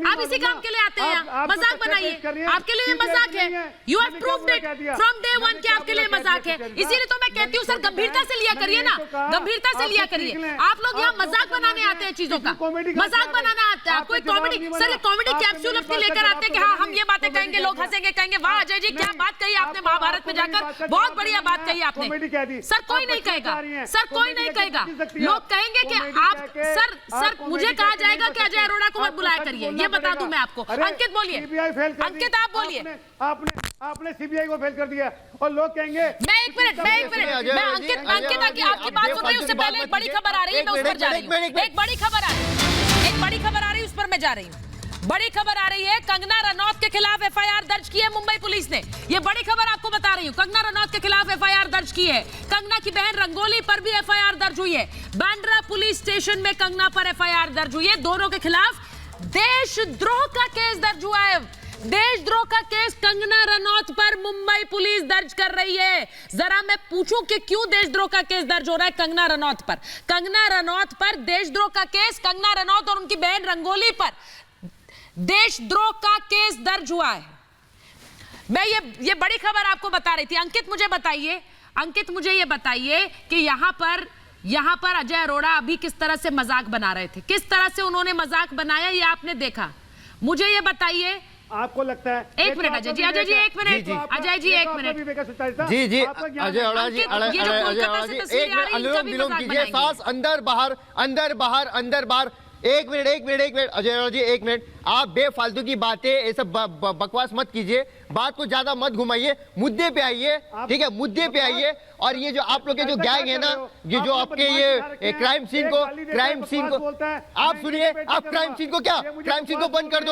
आप इसी काम के लिए आते हैं, मजाक बनाइए, आपके लिए मजाक है। You have proved it from day one कि आपके लिए मजाक है, इसीलिए तो मैं कहती हूँ सर गंभीरता से लिया करिए ना, गंभीरता से लिया करिए। आप लोग यहाँ मजाक बनाने आते हैं चीजों का, मजाक बनाना आता है आपको। कॉमेडी सर, ये कॉमेडी कैप्सूल अपनी लेकर आते हैं कि हाँ हम ये बातें कहेंगे, लोग हंसेंगे, कहेंगे वाह अजय जी क्या बात कही आपने महाभारत में जाकर, बहुत बढ़िया बात कही आपने। सर कोई नहीं कहेगा, सर कोई नहीं कहेगा, लोग कहेंगे कि आप सर मुझे कहा जाएगा कि अजय अरोड़ा को मत बुलाया करिए, ये बता दूं मैं आपको। अंकित बोलिए, अंकित आप बोलिए। आपने सीबीआई को फेल कर दिया और लोग कहेंगे। मैं एक मिनट मैं अंकिता की आपकी बात सुन रही हूं, उससे पहले एक बड़ी खबर आ रही है, मैं उस पर जा रही हूं। एक बड़ी खबर आ रही है, उस पर मैं जा रही हूं। बड़ी खबर आ रही है, कंगना रनौत के खिलाफ एफआईआर दर्ज की है मुंबई पुलिस ने। ये बड़ी खबर आपको बता रही हूं, कंगना रनौत के खिलाफ एफआईआर दर्ज की है। कंगना की बहन रंगोली पर भी एफआईआर दर्ज हुई है। बांद्रा पुलिस स्टेशन में कंगना पर एफआईआर दर्ज हुई है। दोनों के खिलाफ देशद्रोह का केस दर्ज हुआ है। देशद्रोह का केस कंगना रनौत पर मुंबई पुलिस दर्ज कर रही है। जरा मैं पूछूं कि क्यों देशद्रोह का केस दर्ज हो रहा है कंगना रनौत पर? कंगना रनौत पर देशद्रोह का केस, कंगना रनौत और उनकी बहन रंगोली पर देशद्रोह का केस दर्ज हुआ है। मैं ये बड़ी खबर आपको बता रही थी। अंकित मुझे ये बताइए कि यहाँ पर अजय अरोड़ा अभी किस तरह से मजाक बना रहे थे, किस तरह से उन्होंने मजाक बनाया ये आपने देखा? मुझे ये बताइए, आपको लगता है? एक मिनट अजय जी, एक मिनट अजय जी, एक मिनट जी अजय अरोड़ा जी, अनुलोम विलोम कीजिए, सांस अंदर बाहर। एक मिनट अजय अरोड़ा जी, एक मिनट। आप बेफालतू की बातें ये सब बकवास मत कीजिए, बात को ज्यादा मत घुमाइए, मुद्दे पे आइए, ठीक है? मुद्दे पे आइए। और ये जो आप लोग के जो गैंग है ना, ये जो आपके ये क्राइम सीन को आप सुनिए, आप क्राइम सीन को बंद कर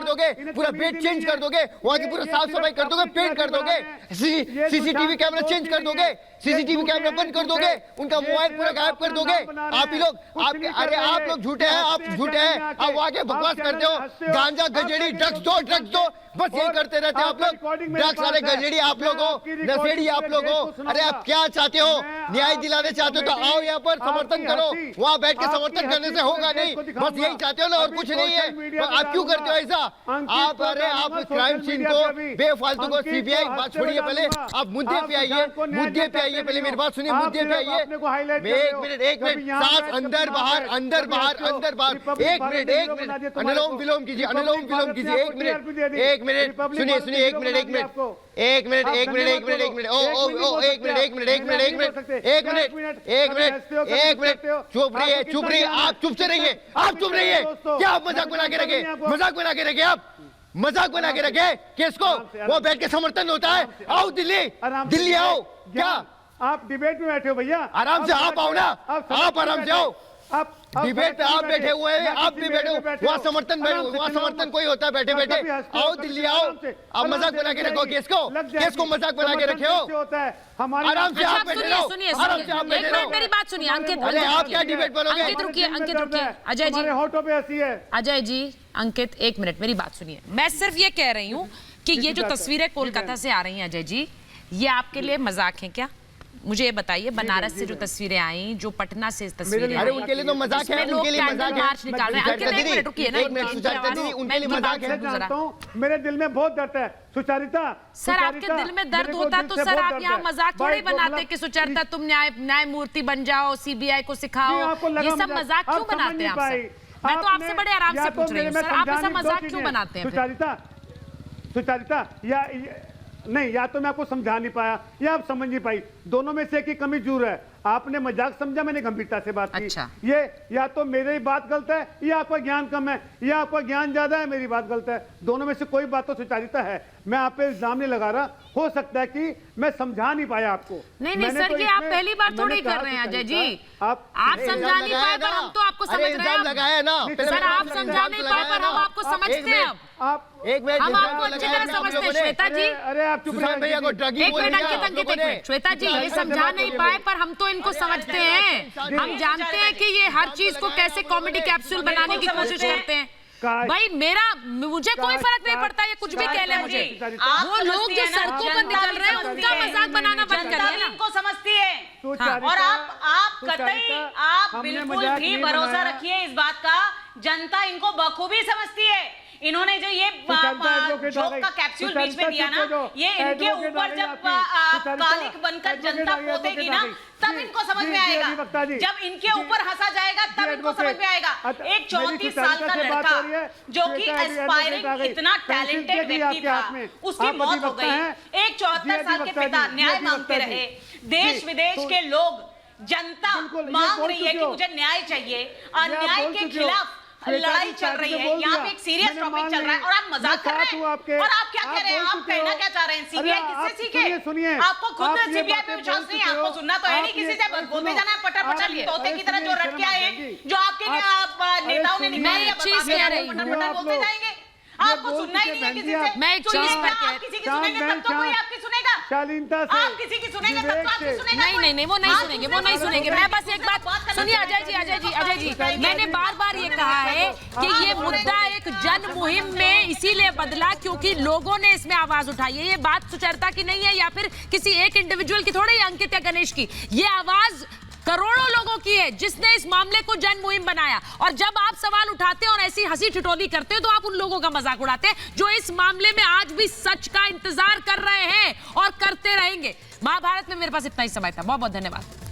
दोगे, पूरा बेड चेंज कर दोगे, वहां की पूरा साफ सफाई कर दोगे, पेंट कर दोगे, सीसीटीवी कैमरा चेंज कर दोगे, सीसीटीवी कैमरा बंद कर दोगे, उनका मोबाइल पूरा गायब कर दोगे। आप ही लोग, आप लोग झूठे हैं, आप आगे बकवास करते हो। गांजा गजेड़ी ड्रग्स दो, बस यही करते रहते हैं आप लोग। ड्रग्स वाले गजेड़ी आप लोग हो, नशेड़ी आप लोग हो। अरे आप क्या चाहते हो? न्याय दिलाने चाहते हो तो आओ यहाँ पर समर्थन करो, वहाँ बैठ के समर्थन करने से होगा नहीं, बस यही चाहते हो ना, और कुछ नहीं है। आप क्यों करते हो ऐसा? आप क्राइम सीन को बेफालतू को सीबीआई बात छोड़िए, पहले आप मुद्दे पे आइए, पहले मेरी बात सुनिए, मुद्दे पे आइए। एक मिनट, सांस अंदर बाहर। एक मिनट, अनुलोम विलोम कीजिए, एक मिनट सुनिए, एक मिनट, चुप रहिए, आप चुप से रहिए, क्या आप मजाक बना के रखे? आप मजाक बना के रखे केस को, वो बैठ के समर्थन होता है। आओ दिल्ली आओ। क्या आप डिबेट में बैठे हो भैया? आराम से आप आओ ना, आप आराम से आओ। डिबेट पे आप बैठे हुए हैं, आप भी बैठे हो, वहाँ समर्थन कोई होता है बैठे आओ दिल्ली आओ। आप मजाक बना के रखो केस को मजाक बना के रखे हो। आराम से आप बैठे रहो, मेरी बात सुनिए अंकित। अरे आप क्या डिबेट बोलोगे? अंकित रुकिए, अजय जी, होठों पे हंसी है। अजय जी, अंकित एक मिनट मेरी बात सुनिए। मैं सिर्फ ये कह रही हूँ कि ये जो तस्वीरें कोलकाता से आ रही हैं अजय जी, ये आपके लिए मजाक है क्या? मुझे ये बताइए, बनारस से जो तस्वीरें आई, जो पटना से तस्वीरें, अरे उनके लिए तो मजाक है, उनके लिए मजाक है। मार्च निकाल रहे हैं। रुकिए ना, उनके लिए मजाक है। मेरे दिल में बहुत दर्द है सुचारिता। सर आपके दिल में दर्द होता तो सर आप यहाँ मजाक थोड़ी बनाते कि सुचारिता तुम न्यायमूर्ति बन जाओ, सीबीआई को सिखाओ। ये सब मजाक क्यों बनाते हैं आपसे? मैं तो आपसे बड़े आराम से पूछ रही हूँ सर, आप ऐसा मजाक क्यों बनाते हैं? सुचारिता या नहीं, या तो मैं आपको समझा नहीं पाया या आप समझ नहीं पाई, दोनों में से एक ही कमी जरूर है। आपने मजाक समझा, मैंने गंभीरता से बात की। अच्छा। ये या तो मेरी बात गलत है या आपका ज्ञान कम है, या आपका ज्ञान ज्यादा है, मेरी बात गलत है। दोनों में से कोई बात तो सुचारिता है। मैं आप पे इल्जाम नहीं लगा रहा, हो सकता है कि मैं समझा नहीं पाया आपको। नहीं सर, ये आप पहली बार थोड़ी कर रहे हैं अजय जी। आप समझा नहीं पाए पर हम तो आपको समझ रहे हैं। लगाया ना सर, आप समझा नहीं पाए पर हम आपको समझते हैं। आप एक मिनट, हम आपको अच्छी तरह समझते हैं श्वेता जी। अरे आप चुप रहिए भैया को ड्रगी एक मिनट अंकित, एक मिनट श्वेता जी, ये समझा नहीं पाए पर हम तो इनको समझते हैं। हम जानते हैं कि ये हर चीज को कैसे कॉमेडी कैप्सूल बनाने की कोशिश करते हैं। भाई मुझे कोई फर्क नहीं पड़ता, ये कुछ भी कह ले मुझे। वो लोग जो सड़कों पर निकल रहे हैं उनका मजाक बनाना बंद करिए ना। इनको समझती है और आप कतई आप बिल्कुल भी भरोसा रखिए इस बात का, जनता इनको बखूबी समझती है। इन्होंने जो ये जोक का कैप्सूल बीच में दिया ना, ये इनके ऊपर जब कालिक बनकर जनता पोतेगी ना, तब इनको समझ में आएगा। जब इनके ऊपर हंसा जाएगा तब इनको समझ में आएगा। एक 34 साल का लड़का जो कि एस्पायरिंग इतना टैलेंटेड व्यक्ति था, उसकी मौत हो गई। एक 74 साल के पिता न्याय मांगते रहे। देश विदेश के लोग, जनता मांग रही है कि मुझे न्याय चाहिए। अन्याय के खिलाफ लड़ाई चल रही है। यहाँ पे एक सीरियस टॉपिक चल रहा है और आप मजाक कर रहे हैं। और आप क्या कह रहे हैं? आप कहना क्या चाह रहे हैं? सीबीआई किससे सीखे? आपको खुद सीबीआई पे विश्वास नहीं है, आपको सुनना तो है नहीं किसी से, बस बोलते जाना है पटर पटर तोते की तरह जो रट के आए, जो आपके नेताओं ने निकाली है, पटर पटर बोलते जाएंगे। आपको सुनना ही नहीं है किसी से। मैं एक चीज पर आप किसी की सुनेंगे तब तो कोई आपकी सुनेगा। शालीनता से आप किसी की सुनेंगे तब तो आपकी सुनेगा। नहीं, वो नहीं सुनेंगे, वो नहीं सुनेंगे। मैं बस एक बात सुनिए अजय जी, मैंने बार ये कहा है कि ये मुद्दा एक जन मुहिम में इसीलिए बदला क्योंकि लोगों ने इसमें आवाज उठाई है। ये बात सुचरिता की नहीं है या फिर किसी एक इंडिविजुअल की, थोड़ी अंकित या गणेश की। ये आवाज करोड़ों लोगों की है जिसने इस मामले को जन मुहिम बनाया। और जब आप सवाल उठाते हैं और ऐसी हंसी ठिठोली करते हैं तो आप उन लोगों का मजाक उड़ाते हैं जो इस मामले में आज भी सच का इंतजार कर रहे हैं और करते रहेंगे। महाभारत में मेरे पास इतना ही समय था। बहुत बहुत धन्यवाद।